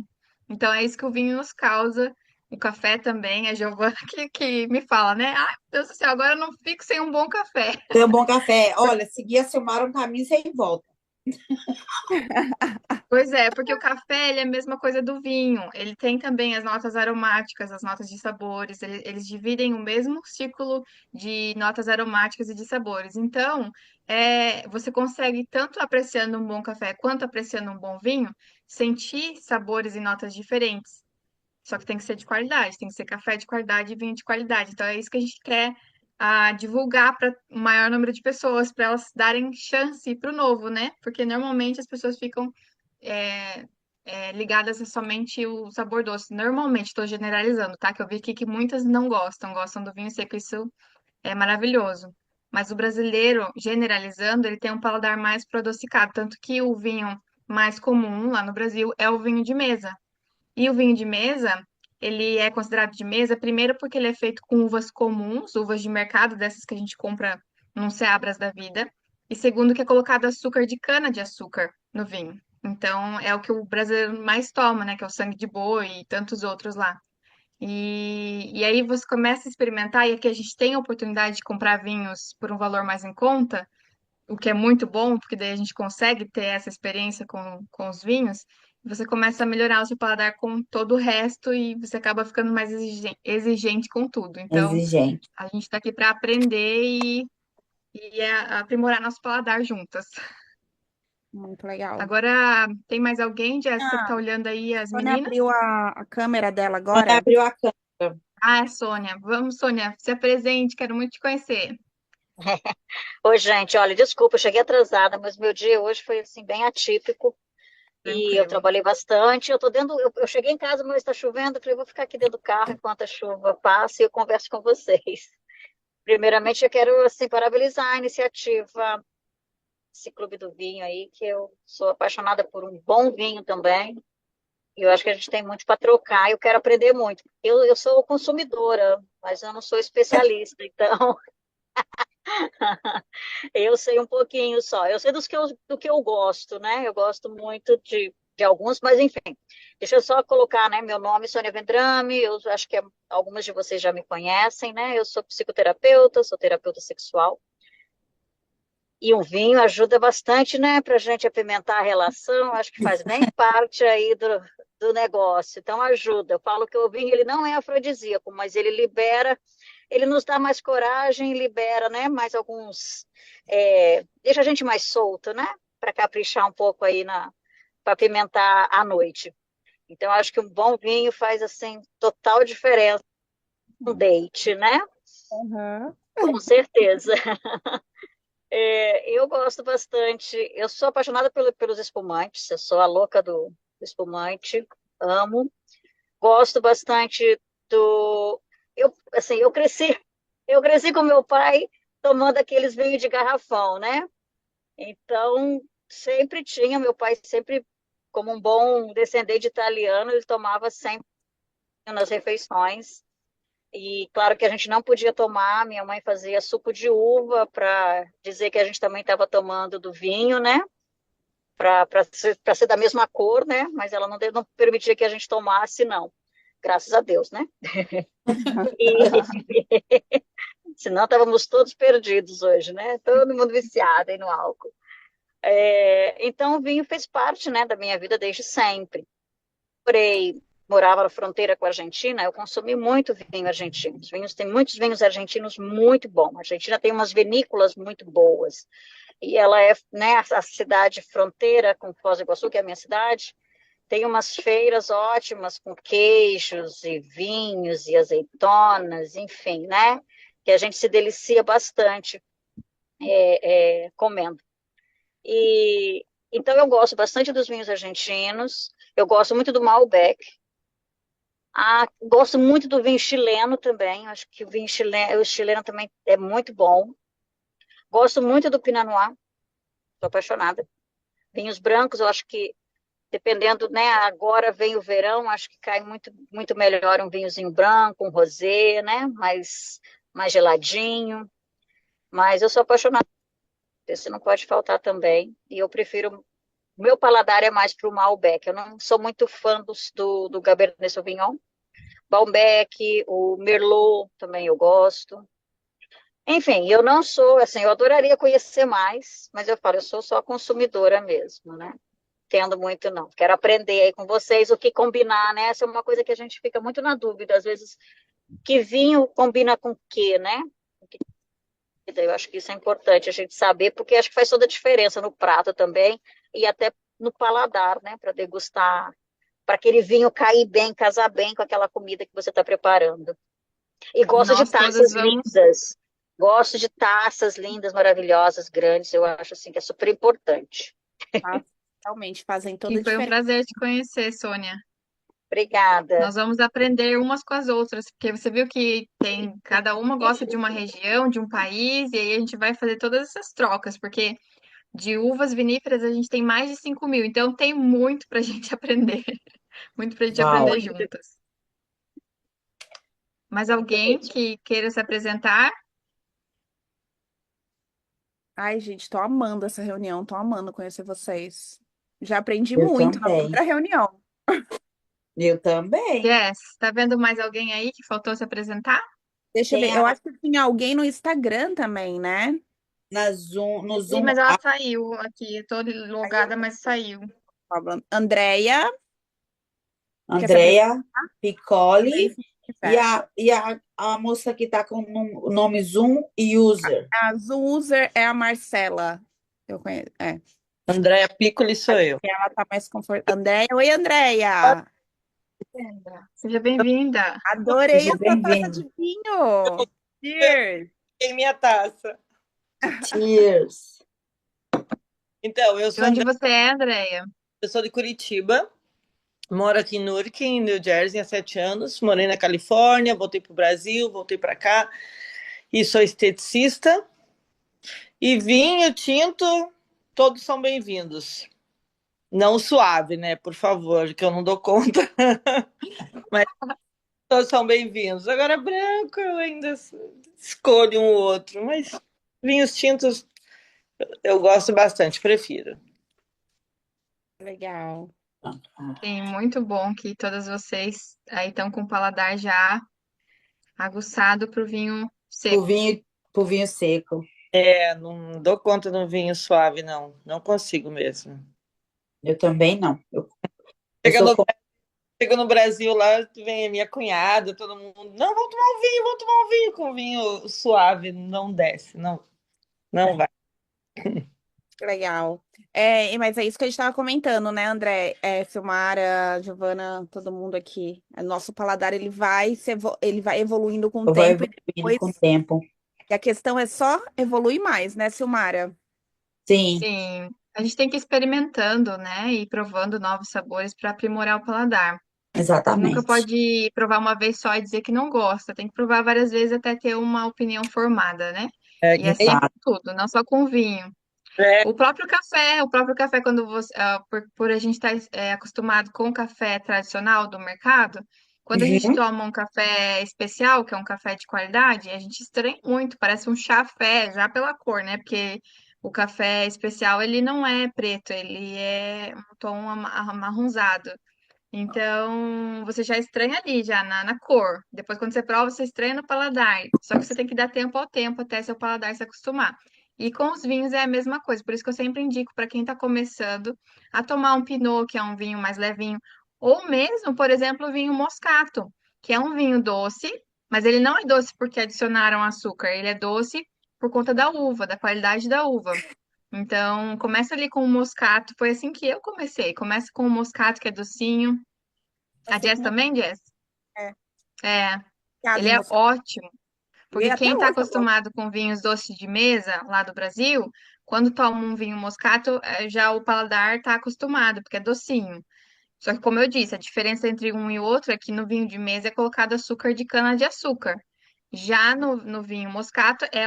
Então é isso que o vinho nos causa. O café também, a Giovana que me fala, né? Ai, meu Deus do céu, agora eu não fico sem um bom café. Tem um bom café. Olha, seguir a Silmara um caminho sem volta. Pois é, porque o café, ele é a mesma coisa do vinho. Ele tem também as notas aromáticas, as notas de sabores. Eles dividem o mesmo ciclo de notas aromáticas e de sabores. Então, você consegue, tanto apreciando um bom café quanto apreciando um bom vinho, sentir sabores e notas diferentes. Só que tem que ser de qualidade, tem que ser café de qualidade e vinho de qualidade. Então é isso que a gente quer divulgar para o maior número de pessoas, para elas darem chance para o novo, né? Porque normalmente as pessoas ficam é, ligadas a somente o sabor doce. Normalmente, estou generalizando, tá? Que eu vi aqui que muitas não gostam, gostam do vinho seco, isso é maravilhoso. Mas o brasileiro, generalizando, ele tem um paladar mais pro adocicado, tanto que o vinho mais comum lá no Brasil é o vinho de mesa. E o vinho de mesa, ele é considerado de mesa, primeiro porque ele é feito com uvas comuns, uvas de mercado, dessas que a gente compra num Seabras da vida. E segundo que é colocado açúcar de cana-de-açúcar no vinho. Então, é o que o brasileiro mais toma, né? Que é o sangue de boi e tantos outros lá. E aí você começa a experimentar, e aqui a gente tem a oportunidade de comprar vinhos por um valor mais em conta, o que é muito bom, porque daí a gente consegue ter essa experiência com os vinhos. Você começa a melhorar o seu paladar com todo o resto e você acaba ficando mais exigente com tudo. Então, Exigente. a gente está aqui para aprender aprimorar nosso paladar juntas. Muito legal. Agora, tem mais alguém, Jéssica, que tá Ah, olhando aí as Sônia meninas? abriu a câmera dela Quando agora. abriu a câmera. Ah, é Sônia. Vamos, Sônia, se apresente, quero muito te conhecer. Oi, gente, olha, desculpa, eu cheguei atrasada, mas meu dia hoje foi assim bem atípico e eu Tranquilo. trabalhei bastante. Eu tô dentro, eu cheguei em casa, mas está chovendo, eu falei, vou ficar aqui dentro do carro enquanto a chuva passa e eu converso com vocês. Primeiramente, eu quero assim parabenizar a iniciativa, esse Clube do Vinho aí, que eu sou apaixonada por um bom vinho também. E eu acho que a gente tem muito para trocar e eu quero aprender muito. Eu sou consumidora, mas eu não sou especialista, então eu sei um pouquinho só. Eu sei do que eu gosto, né? Eu gosto muito de alguns, mas enfim. Deixa eu só colocar, né? Meu nome é Sônia Vendrame, eu acho que algumas de vocês já me conhecem, né? Eu sou psicoterapeuta, sou terapeuta sexual. E o vinho ajuda bastante, né, para a gente apimentar a relação, acho que faz bem parte aí do negócio. Então ajuda. Eu falo que o vinho ele não é afrodisíaco, mas ele libera, ele nos dá mais coragem, libera, né, mais alguns, deixa a gente mais solto, né, para caprichar um pouco aí para apimentar a noite. Então acho que um bom vinho faz assim total diferença no date, né? Uhum. Com certeza. Eu gosto bastante. Eu sou apaixonada pelos espumantes. Eu sou a louca do espumante. Amo. Gosto bastante do. Assim, eu cresci com meu pai tomando aqueles vinhos de garrafão, né? Então, sempre tinha. Meu pai sempre, como um bom descendente de italiano, ele tomava sempre nas refeições. E claro que a gente não podia tomar, minha mãe fazia suco de uva para dizer que a gente também estava tomando do vinho, né? Para ser da mesma cor, né? Mas ela não permitia que a gente tomasse, não. Graças a Deus, né? E, senão estávamos todos perdidos hoje, né? Todo mundo viciado aí no álcool. Então o vinho fez parte, né, da minha vida desde sempre. Morava na fronteira com a Argentina, eu consumi muito vinho argentino. Tem muitos vinhos argentinos muito bons. A Argentina tem umas vinícolas muito boas. E ela é, né, a cidade fronteira com Foz do Iguaçu, que é a minha cidade, tem umas feiras ótimas com queijos e vinhos e azeitonas, enfim, né? Que a gente se delicia bastante comendo. E então eu gosto bastante dos vinhos argentinos. Eu gosto muito do Malbec. Gosto muito do vinho chileno também. Acho que o chileno também é muito bom. Gosto muito do Pinot Noir. Sou apaixonada. Vinhos brancos, eu acho que dependendo, né? Agora vem o verão, acho que cai muito, muito melhor um vinhozinho branco, um rosé, né? Mais geladinho. Mas eu sou apaixonada. Esse não pode faltar também. E eu prefiro. O meu paladar é mais para o Malbec. Eu não sou muito fã do Cabernet Sauvignon. Malbec, o Merlot também eu gosto. Enfim, eu não sou, assim, eu adoraria conhecer mais, mas eu falo, eu sou só consumidora mesmo, né? Entendo muito, não. Quero aprender aí com vocês o que combinar, né? Essa é uma coisa que a gente fica muito na dúvida, às vezes, que vinho combina com o quê, né? Eu acho que isso é importante a gente saber, porque acho que faz toda a diferença no prato também e até no paladar, né? Para degustar, para aquele vinho cair bem, casar bem com aquela comida que você está preparando. E gosto de Nós todas taças vamos. lindas. Gosto de taças lindas, maravilhosas, grandes. Eu acho assim que é super importante. Realmente fazem toda E a foi um diferença. prazer te conhecer, Sônia. Obrigada. Nós vamos aprender umas com as outras, porque você viu que cada uma gosta de uma região, de um país, e aí a gente vai fazer todas essas trocas, porque de uvas viníferas a gente tem mais de 5.000, então tem muito para a gente aprender, muito para a gente Uau. aprender juntas. Mais alguém que queira se apresentar? Ai, gente, tô amando essa reunião, tô amando conhecer vocês. Já aprendi Eu muito na também. primeira reunião. Eu também. Jess, tá vendo mais alguém aí que faltou se apresentar? Deixa eu Tem ver, eu a, acho que tinha alguém no Instagram também, né? no Sim, Zoom, mas ela saiu aqui. Eu tô logada, mas saiu. Andréia, quer se apresentar? Andrea E daí, Piccoli se e quiser. a moça que está com o nome Zoom e User. A User é a Marcela. Eu conheço, é. Andréia Piccoli sou eu. Ela tá mais confortável. Andréia, oi, Andréia. Seja bem-vinda. Adorei Seja a sua taça bem-vindo. de vinho. Cheers. Em minha taça. Cheers. Então, eu De sou onde André, você é, Andréia? eu sou de Curitiba, moro aqui em Newark, em New Jersey, há 7 anos. Morei na Califórnia, voltei para o Brasil, voltei para cá e sou esteticista. E vinho tinto, todos são bem-vindos. Não suave, né? Por favor, que eu não dou conta. Mas todos são bem-vindos. Agora, branco, eu ainda escolho um ou outro, mas vinhos tintos eu gosto bastante, prefiro. Legal. Sim, muito bom que todas vocês aí estão com o paladar já aguçado pro vinho Pro seco. vinho, pro vinho seco. É, não dou conta de um vinho suave, não. Não consigo mesmo. Eu também não. Eu Chega sou no, chego no Brasil lá, vem a minha cunhada, todo mundo. Não, vamos tomar um vinho, vamos tomar um vinho com vinho suave. Não desce, não, não vai. Legal. Mas é isso que a gente estava comentando, né, André? Silmara, Giovana, todo mundo aqui. O nosso paladar ele vai evoluindo com o vai tempo e evoluindo com o depois. tempo. E a questão é só evoluir mais, né, Silmara? Sim, Sim, a gente tem que ir experimentando, né? E provando novos sabores para aprimorar o paladar. Você nunca exatamente. pode provar uma vez só e dizer que não gosta. Tem que provar várias vezes até ter uma opinião formada, né? É E que assim é nem. com tudo, não só com vinho. É, O próprio café, quando por a gente estar acostumado com o café tradicional do mercado, quando a gente Uhum. toma um café especial, que é um café de qualidade, a gente estranha muito, parece um chafé, já pela cor, né? Porque o café especial, ele não é preto, ele é um tom amarronzado. Então, você já estranha ali, já na cor. Depois, quando você prova, você estranha no paladar. Só que você tem que dar tempo ao tempo até seu paladar se acostumar. E com os vinhos é a mesma coisa. Por isso que eu sempre indico para quem está começando a tomar um Pinot, que é um vinho mais levinho. Ou mesmo, por exemplo, o vinho Moscato, que é um vinho doce, mas ele não é doce porque adicionaram açúcar. Ele é doce por conta da uva, da qualidade da uva. Então, começa ali com o moscato. Foi assim que eu comecei. Começa com o moscato, que é docinho. A Assim Jess como também, Jess? é. É, Obrigada, ele é moça. ótimo. E Porque até quem está hoje eu gosto. acostumado com vinhos doces de mesa lá do Brasil, quando toma um vinho moscato, já o paladar está acostumado, porque é docinho. Só que, como eu disse, a diferença entre um e o outro é que no vinho de mesa é colocado açúcar de cana-de-açúcar. Já no vinho moscato é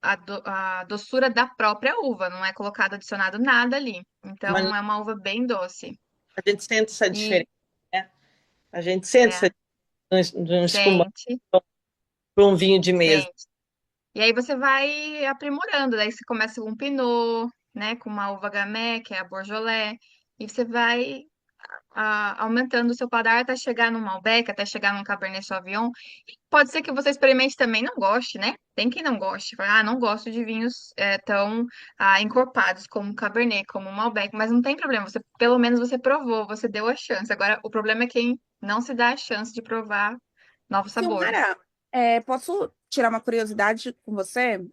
a doçura da própria uva, não é colocado adicionado nada ali. mas Então, é uma uva bem doce. a gente sente essa E diferença, né? A gente sente essa é, diferença de um espumante sente, para um vinho de mesa. sente. E aí você vai aprimorando, daí você começa com um Pinot, né, com uma uva Gamay, que é a Beaujolais, e você vai aumentando o seu paladar até chegar num Malbec, até chegar num Cabernet Sauvignon. E pode ser que você experimente também e não goste, né? Tem quem não goste. Fala, não gosto de vinhos tão encorpados como Cabernet, como Malbec, mas não tem problema. Pelo menos você provou, você deu a chance. Agora, o problema é quem não se dá a chance de provar novos sabores. Silmara, posso tirar uma curiosidade com você?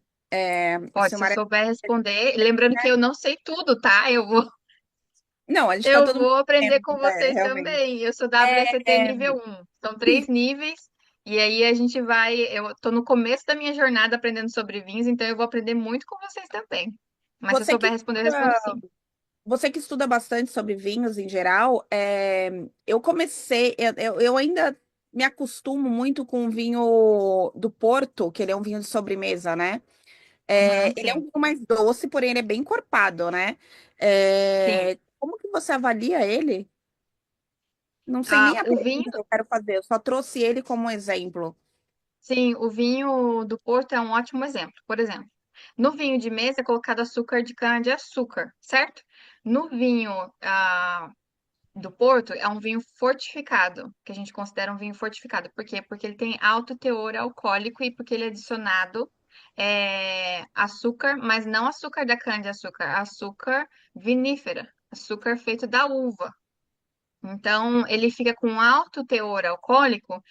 Pode, se Silmara, souber responder. Lembrando que eu não sei tudo, tá? Eu vou, não, a gente está eu todo mundo vou aprender aprendendo, com né, vocês realmente. também. Eu sou WST nível 1. São 3 níveis. E aí a gente vai. Eu tô no começo da minha jornada aprendendo sobre vinhos, então eu vou aprender muito com vocês também. Mas se eu Você que souber responder, eu respondo sim. Você que estuda bastante sobre vinhos em geral, eu comecei, eu ainda me acostumo muito com o vinho do Porto, que ele é um vinho de sobremesa, né? Uhum, Ele é um sim. vinho mais doce, porém ele é bem encorpado, né? Sim. Como que você avalia ele? Não sei nem a O vinho, pergunta que eu quero fazer, eu só trouxe ele como exemplo. sim, o vinho do Porto é um ótimo exemplo. Por exemplo, no vinho de mesa é colocado açúcar de cana-de-açúcar, certo? No vinho do Porto é um vinho fortificado, que a gente considera um vinho fortificado. Por quê? Porque ele tem alto teor alcoólico e porque ele é adicionado açúcar, mas não açúcar da cana-de-açúcar, açúcar vinífera, açúcar feito da uva. Então, ele fica com alto teor alcoólico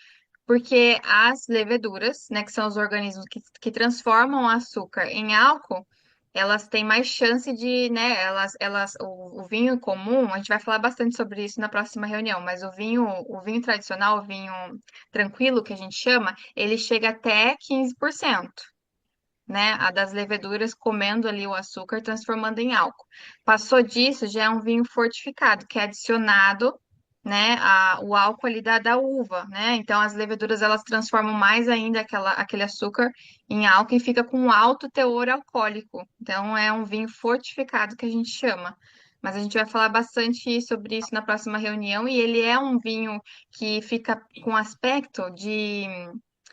porque as leveduras, né, que são os organismos que transformam o açúcar em álcool, elas têm mais chance de, né, o vinho comum, a gente vai falar bastante sobre isso na próxima reunião, mas o vinho tradicional, o vinho tranquilo, que a gente chama, ele chega até 15%. Né, a das leveduras comendo ali o açúcar, transformando em álcool. Passou disso, já é um vinho fortificado, que é adicionado, né, o álcool ali da uva, né? Então as leveduras elas transformam mais ainda aquele açúcar em álcool e fica com um alto teor alcoólico. Então é um vinho fortificado que a gente chama. Mas a gente vai falar bastante sobre isso na próxima reunião, e ele é um vinho que fica com aspecto de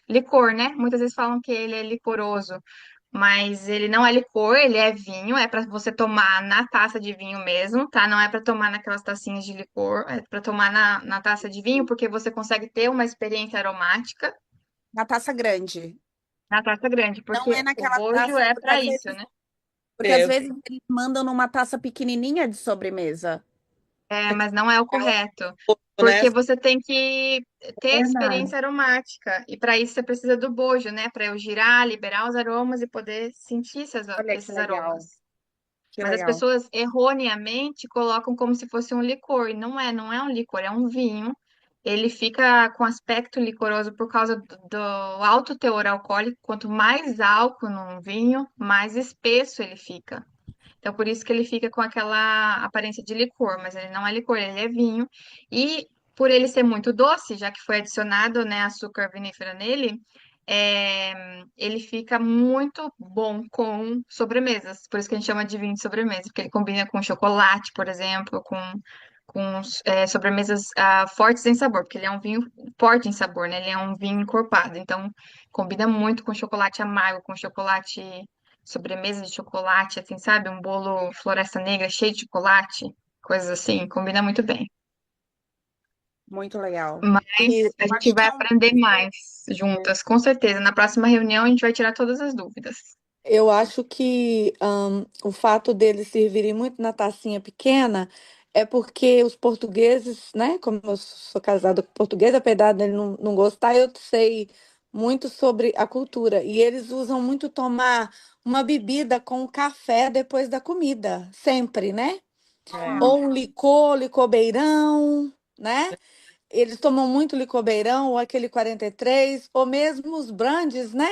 licor, né? Muitas vezes falam que ele é licoroso, mas ele não é licor, ele é vinho, é para você tomar na taça de vinho mesmo, tá? Não é para tomar naquelas tacinhas de licor, é para tomar na taça de vinho, porque você consegue ter uma experiência aromática Na taça grande. na taça grande, Não é porque o naquela bojo taça, é para isso, né? porque às vezes eles mandam numa taça pequenininha de sobremesa. Mas não é o correto, né? porque você tem que ter Verdade. experiência aromática, e para isso você precisa do bojo, né? Para eu girar, liberar os aromas e poder sentir Olha que esses legal. aromas. Que Mas as legal. pessoas erroneamente colocam como se fosse um licor, e não é um licor, é um vinho. Ele fica com aspecto licoroso por causa do alto teor alcoólico. Quanto mais álcool num vinho, mais espesso ele fica. Então, por isso que ele fica com aquela aparência de licor, mas ele não é licor, ele é vinho. E por ele ser muito doce, já que foi adicionado, né, açúcar vinífera nele, ele fica muito bom com sobremesas. Por isso que a gente chama de vinho de sobremesa, porque ele combina com chocolate, por exemplo, com sobremesas fortes em sabor, porque ele é um vinho forte em sabor, né? Ele é um vinho encorpado. Então, combina muito com chocolate amargo, com chocolate sobremesa de chocolate, assim, sabe? Um bolo Floresta Negra cheio de chocolate, coisas assim, combina muito bem. Muito legal. Mas E a eu gente acho que vai é um. aprender mais juntas, com certeza. Na próxima reunião a gente vai tirar todas as dúvidas. Eu acho que o fato deles servirem muito na tacinha pequena é porque os portugueses, né? Como eu sou casada com português, apesar dele não gostar, eu sei muito sobre a cultura. E eles usam muito tomar uma bebida com café depois da comida, sempre, né? Ou um licor, licobeirão, né? Eles tomam muito licobeirão, ou aquele 43, ou mesmo os brandes, né?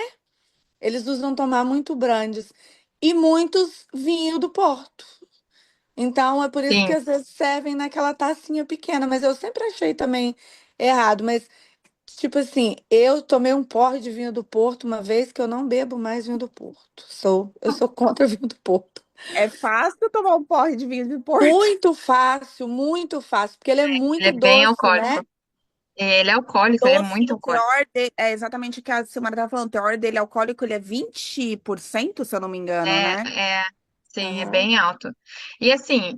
Eles usam tomar muito brandes e muitos vinho do Porto. Então é por isso que Sim, às vezes servem naquela tacinha pequena, mas eu sempre achei também errado. Mas, tipo assim, eu tomei um porre de vinho do Porto uma vez que eu não bebo mais vinho do Porto. Eu sou contra vinho do Porto. É fácil tomar um porre de vinho de Porto. Muito fácil, porque ele é ele muito é bem doce, né? alcoólico. Ele é alcoólico, ele é Doce e muito o alcoólico. teor dele, é exatamente o que a Silmara estava falando, o teor dele alcoólico ele é 20%, se eu não me engano, né? Sim, é Aham. bem alto. E assim,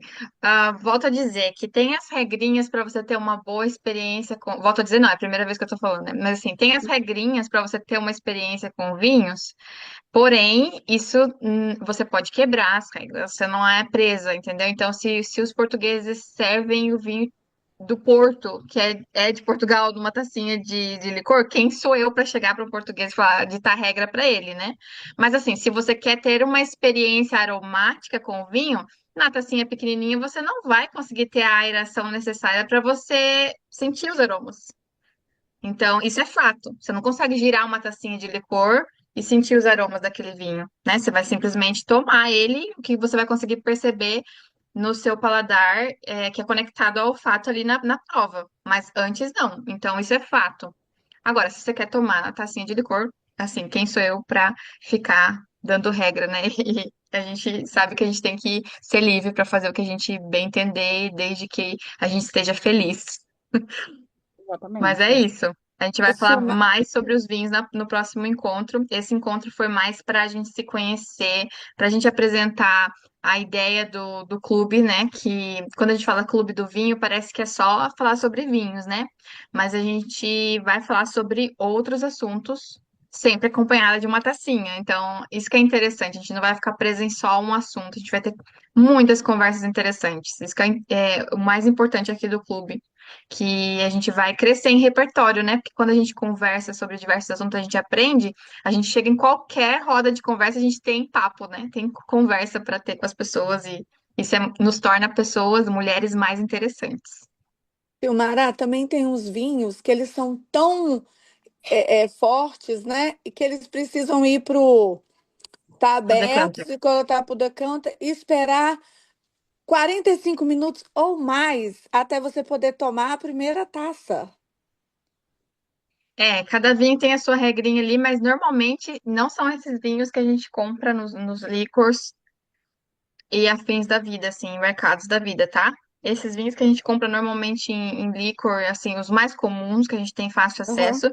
volto a dizer que tem as regrinhas para você ter uma boa experiência com. Volto a dizer, não, é a primeira vez que eu tô falando, né? Mas assim, tem as regrinhas para você ter uma experiência com vinhos, porém, isso você pode quebrar as regras, você não é presa, entendeu? Então, se os portugueses servem o vinho do Porto, que é de Portugal, numa tacinha de licor, quem sou eu para chegar para um português e falar, ditar regra para ele, né? Mas assim, se você quer ter uma experiência aromática com o vinho, na tacinha pequenininha você não vai conseguir ter a aeração necessária para você sentir os aromas. Então, isso é fato. Você não consegue girar uma tacinha de licor e sentir os aromas daquele vinho, né? Você vai simplesmente tomar ele, o que você vai conseguir perceber no seu paladar, que é conectado ao olfato ali na prova. Mas antes não. Então, isso é fato. Agora, se você quer tomar na tacinha de licor, assim, quem sou eu para ficar dando regra, né? E a gente sabe que a gente tem que ser livre para fazer o que a gente bem entender, desde que a gente esteja feliz. Mas é Exatamente. isso. A gente vai Ô, falar Suma, mais sobre os vinhos no próximo encontro. Esse encontro foi mais para a gente se conhecer, para a gente apresentar a ideia do clube, né? Que quando a gente fala clube do vinho, parece que é só falar sobre vinhos, né? Mas a gente vai falar sobre outros assuntos, sempre acompanhada de uma tacinha. Então, isso que é interessante. A gente não vai ficar preso em só um assunto. A gente vai ter muitas conversas interessantes. Isso que é o mais importante aqui do clube, que a gente vai crescer em repertório, né? Porque quando a gente conversa sobre diversos assuntos, a gente aprende, a gente chega em qualquer roda de conversa, a gente tem papo, né? Tem conversa para ter com as pessoas e isso nos torna pessoas, mulheres mais interessantes. Silmara, também tem uns vinhos que eles são tão fortes, né? E que eles precisam ir pro tá O aberto, decanter. se colocar pro decanter e esperar 45 minutos ou mais até você poder tomar a primeira taça. É, cada vinho tem a sua regrinha ali, mas normalmente não são esses vinhos que a gente compra nos licors e afins da vida, assim, em mercados da vida, tá? Esses vinhos que a gente compra normalmente em licor, assim, os mais comuns, que a gente tem fácil Aham, acesso,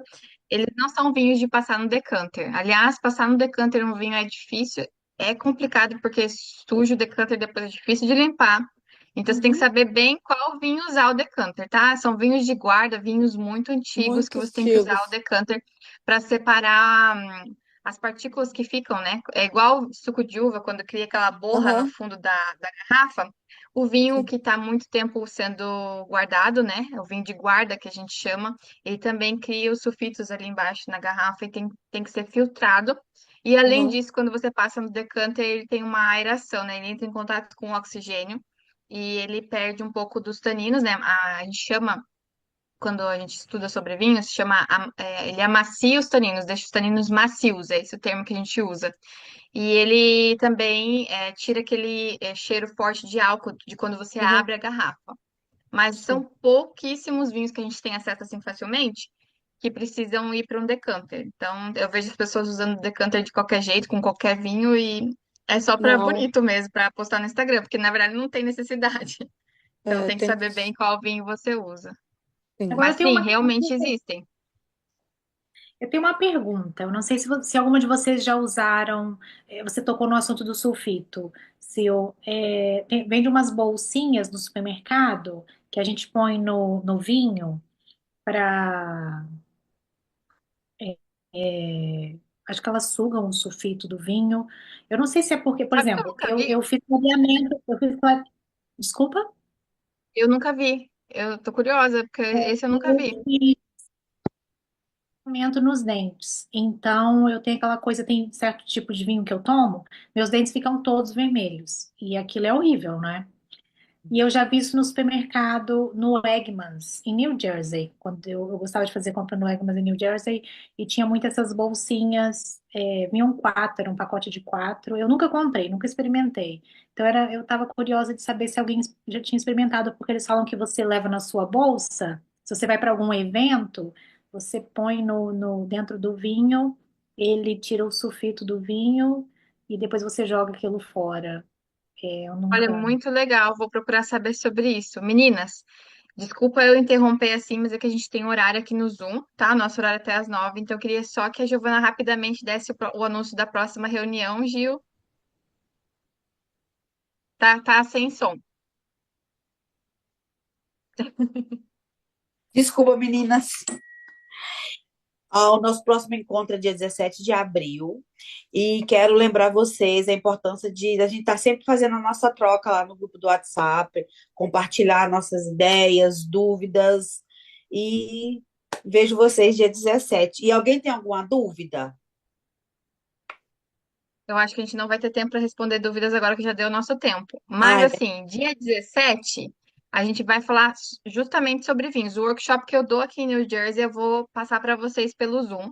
eles não são vinhos de passar no decanter. Aliás, passar no decanter um vinho é difícil, é complicado, porque suja o decanter depois é difícil de limpar. Então, você tem que uhum. saber bem qual vinho usar o decanter, tá? São vinhos de guarda, vinhos muito antigos que Muito você tem que usar o antigos. decanter para separar as partículas que ficam, né? É igual suco de uva, quando cria aquela borra no Aham, fundo da garrafa. O vinho sim. que está muito tempo sendo guardado, né? É o vinho de guarda que a gente chama. Ele também cria os sulfitos ali embaixo na garrafa e tem que ser filtrado. E além Aham, disso, quando você passa no decanter, ele tem uma aeração, né? Ele entra em contato com o oxigênio e ele perde um pouco dos taninos, né? A gente chama, quando a gente estuda sobre vinho, se chama, ele amacia os taninos, deixa os taninos macios, é esse o termo que a gente usa. E ele também tira aquele cheiro forte de álcool de quando você aham, abre a garrafa. Mas sim. são pouquíssimos vinhos que a gente tem acesso assim facilmente que precisam ir para um decanter. Então, eu vejo as pessoas usando decanter de qualquer jeito, com qualquer vinho, e é só para Não, bonito mesmo, para postar no Instagram, porque na verdade não tem necessidade. Então, tem que tem que. saber bem qual vinho você usa. Sim. Agora Mas sim, realmente existem. eu tenho uma pergunta. Eu não sei se alguma de vocês já usaram. Você tocou no assunto do sulfito. Vende umas bolsinhas no supermercado que a gente põe no vinho para. Acho que elas sugam o sulfito do vinho. Eu não sei se é porque, por Sabe que eu exemplo, nunca eu vi? fiz clareamento. Desculpa? Eu nunca vi. Eu tô curiosa, porque esse eu nunca Eu vi. fiz tratamento nos dentes. Então, eu tenho aquela coisa, tem certo tipo de vinho que eu tomo, meus dentes ficam todos vermelhos. E aquilo é horrível, né? E eu já vi isso no supermercado, no Wegmans, em New Jersey. Quando eu gostava de fazer compra no Wegmans em New Jersey, e tinha muitas essas bolsinhas, vinham quatro, era um pacote de quatro. Eu nunca comprei, nunca experimentei. Então eu estava curiosa de saber se alguém já tinha experimentado, porque eles falam que você leva na sua bolsa, se você vai para algum evento, você põe dentro do vinho, ele tira o sulfito do vinho e depois você joga aquilo fora. Eu Olha, nunca. muito legal. Vou procurar saber sobre isso. Meninas, desculpa eu interromper assim, mas é que a gente tem horário aqui no Zoom, tá? Nosso horário é até às 9, então eu queria só que a Giovana rapidamente desse o anúncio da próxima reunião, Gil. Tá sem som. Desculpa, meninas. O nosso próximo encontro é dia 17 de abril. E quero lembrar vocês a importância de a gente estar sempre fazendo a nossa troca lá no grupo do WhatsApp, compartilhar nossas ideias, dúvidas. E vejo vocês dia 17. E alguém tem alguma dúvida? Eu acho que a gente não vai ter tempo para responder dúvidas agora que já deu o nosso tempo. Mas, Ai, assim, dia 17, a gente vai falar justamente sobre vinhos. O workshop que eu dou aqui em New Jersey, eu vou passar para vocês pelo Zoom.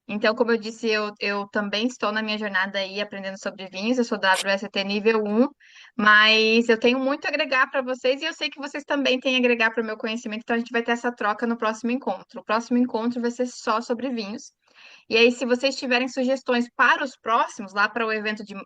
Então, como eu disse, eu também estou na minha jornada aí aprendendo sobre vinhos. Eu sou da WST nível 1, mas eu tenho muito a agregar para vocês e eu sei que vocês também têm a agregar para o meu conhecimento. Então, a gente vai ter essa troca no próximo encontro. O próximo encontro vai ser só sobre vinhos. E aí, se vocês tiverem sugestões para os próximos, lá para o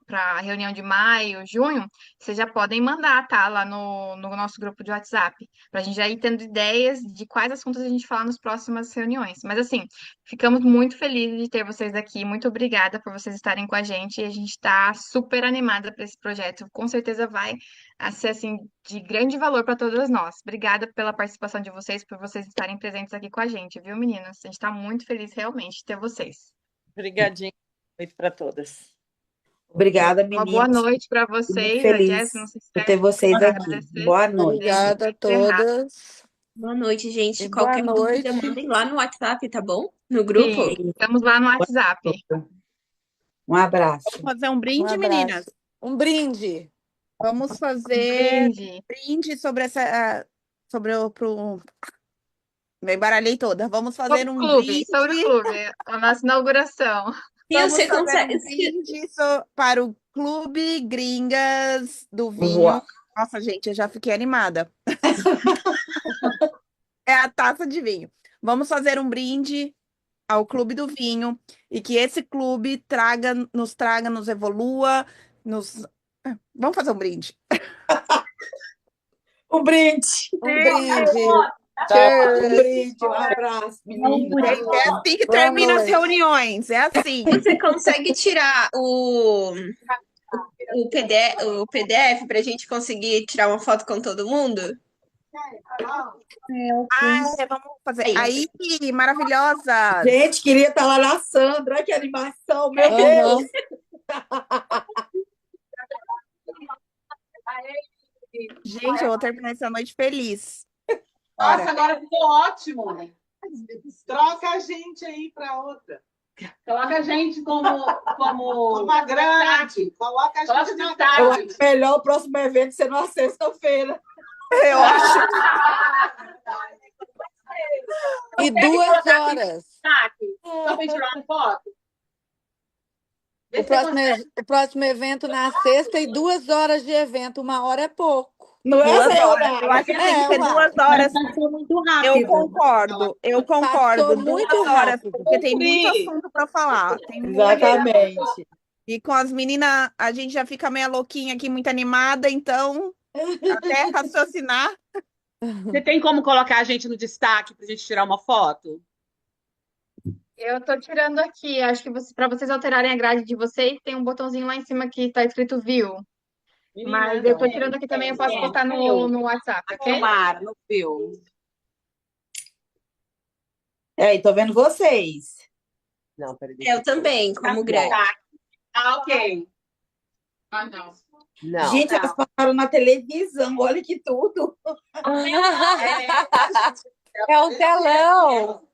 para a reunião de maio, junho, vocês já podem mandar, tá? Lá no nosso grupo de WhatsApp, para a gente já ir tendo ideias de quais assuntos a gente fala nas próximas reuniões. Mas assim, ficamos muito felizes de ter vocês aqui. Muito obrigada por vocês estarem com a gente. E a gente está super animada para esse projeto. Com certeza vai ser assim de grande valor para todas nós. Obrigada pela participação de vocês, por vocês estarem presentes aqui com a gente, viu, meninas? A gente está muito feliz realmente de ter vocês. Obrigadinha. Noite para todas. Obrigada, Uma boa meninas. noite para Fico muito vocês. A feliz Jess, não se por ter esquece vocês de aqui. agradecer. Boa noite. Obrigada a todas. Boa noite, gente. E boa Qualquer dúvida, noite. mandem lá no WhatsApp, tá bom? No grupo. Sim, estamos lá no WhatsApp. Um abraço. Vamos fazer um Um brinde, abraço. meninas? Um brinde. Vamos fazer Brinde. brinde sobre sobre me embaralhei toda. Vamos fazer Sobre o um clube, sobre o brinde. clube, a nossa inauguração. E Vamos você fazer consegue. um brinde para o Clube Gringas do Vinho. Uau. Nossa, gente, eu já fiquei animada. É a taça de vinho. Vamos fazer um brinde ao Clube do Vinho e que esse clube nos evolua, Vamos fazer um brinde. Um brinde. Um brinde. Um brinde, um abraço, menina. É assim que Boa termina as noite. reuniões, é assim. Você consegue tirar o PDF para a gente conseguir tirar uma foto com todo mundo? Vamos fazer. Aí. Aí, maravilhosa. Gente, queria estar lá na Sandra. Olha que animação, meu Aham. Deus. Gente, eu vou terminar essa noite feliz. Nossa, agora ficou ótimo. Troca a gente aí para outra. Coloca a gente como Uma grande. Coloca a Coloca gente na destaque. Eu acho melhor o próximo evento ser numa sexta-feira. Eu acho. E 2 horas. destaque. Só para tirar uma foto. Vê O se você consegue. próximo evento na sexta e 2 horas de evento. 1 hora é pouco. Não é, 2 horas. Eu Sayonara? acho que tem que ser uai. 2 horas. Passou muito Eu rápido. concordo. Eu concordo. Passou 2 muito horas, rápido. porque tem muito Cumpri. assunto para falar. Tem muito. Exatamente. E com as meninas, a gente já fica meio louquinha aqui, muito animada, então, até raciocinar. Você tem como colocar a gente no destaque para a gente tirar uma foto? Eu tô tirando aqui, acho que para vocês alterarem a grade de vocês, tem um botãozinho lá em cima que tá escrito View. Mas eu tô tirando aqui também, eu posso postar no WhatsApp, ok? Tomara, no fio. Tô vendo vocês. Não, peraí. Eu também, como grande. Ok. Ah, não. Não. Gente, elas passaram na televisão. Olha que tudo. É o telão.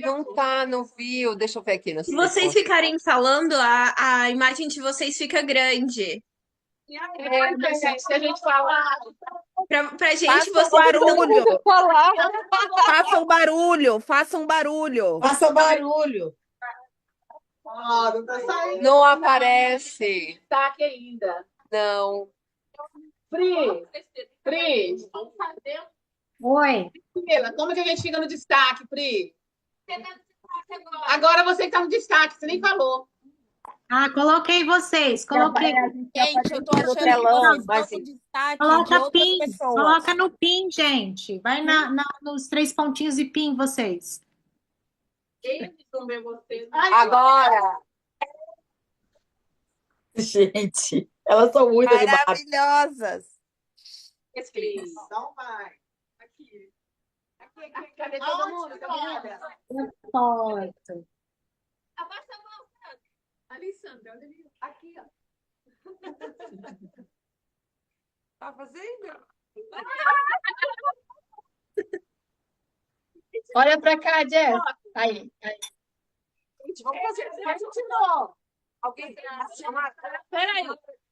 Não tá, não viu. Deixa eu ver aqui no Se vocês ficarem falando, a imagem de vocês fica grande. Mas se a gente falar. Pra gente, Faça um vocês barulho. falar. Faça um barulho. Faça um barulho. Faça barulho. Não tá saindo. Não aparece. Destaque ainda. Não. Pri. Oi. Camila, como que a gente fica no destaque, Pri? Agora você que tá no destaque, você nem falou. Ah, coloquei vocês. Coloquei. Gente, eu tô achando que telão, vocês mas estão com destaque de Coloca outras PIN. pessoas. Coloca no PIN, gente. Vai nos 3 pontinhos e PIN vocês. Agora. Gente, elas são muito animadas. Maravilhosas. Então vai. Aqui. Cadê todo mundo? Foto. Abaixa a mão, Sandra. Ali, Sandra, olha ali. Aqui, ó. Tá fazendo? Olha pra cá, Jess. Aí. Gente, vamos fazer de novo. Alguém tem uma chamada? Peraí.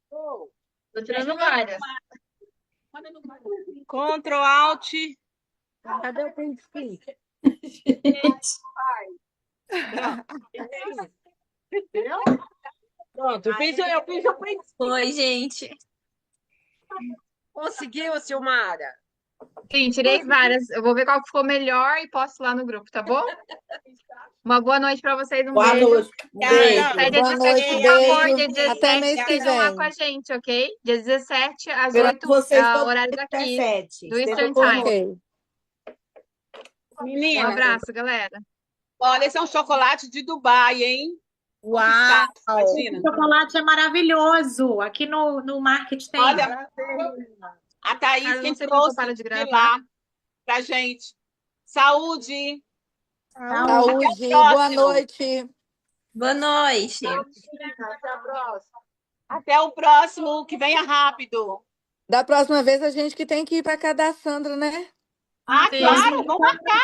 Tô tirando várias. Ctrl, Alt. Cadê o print screen? Pronto, eu fiz o print. Oi, gente. Conseguiu, Silmara? Sim, tirei várias. Eu vou ver qual que ficou melhor e posto lá no grupo, tá bom? Uma boa noite para vocês, um Boa beijo. noite. Um beijo. Dia Boa 17, noite, por favor, dia beijo. Até 17 mês que estejam lá com a vem. gente, ok? Dia 17, às Esperamos 8, vocês todo horário dia daqui, 17. do Estejam Eastern Time. Ok. Um Meninas, abraço, galera. olha, esse é um chocolate de Dubai, hein? Uau! Imagina. O chocolate é maravilhoso. Aqui no Market tem. Olha, a Thaís Cara, eu quem não sei porque eu trouxe paro de de gravar. lá pra gente. Saúde. Saúde. Até o Boa próximo. noite. Boa noite. Até a próxima. Até o próximo, que venha rápido. Da próxima vez a gente que tem que ir para casa da Sandra, né? Ah, Sim. claro, vamos marcar.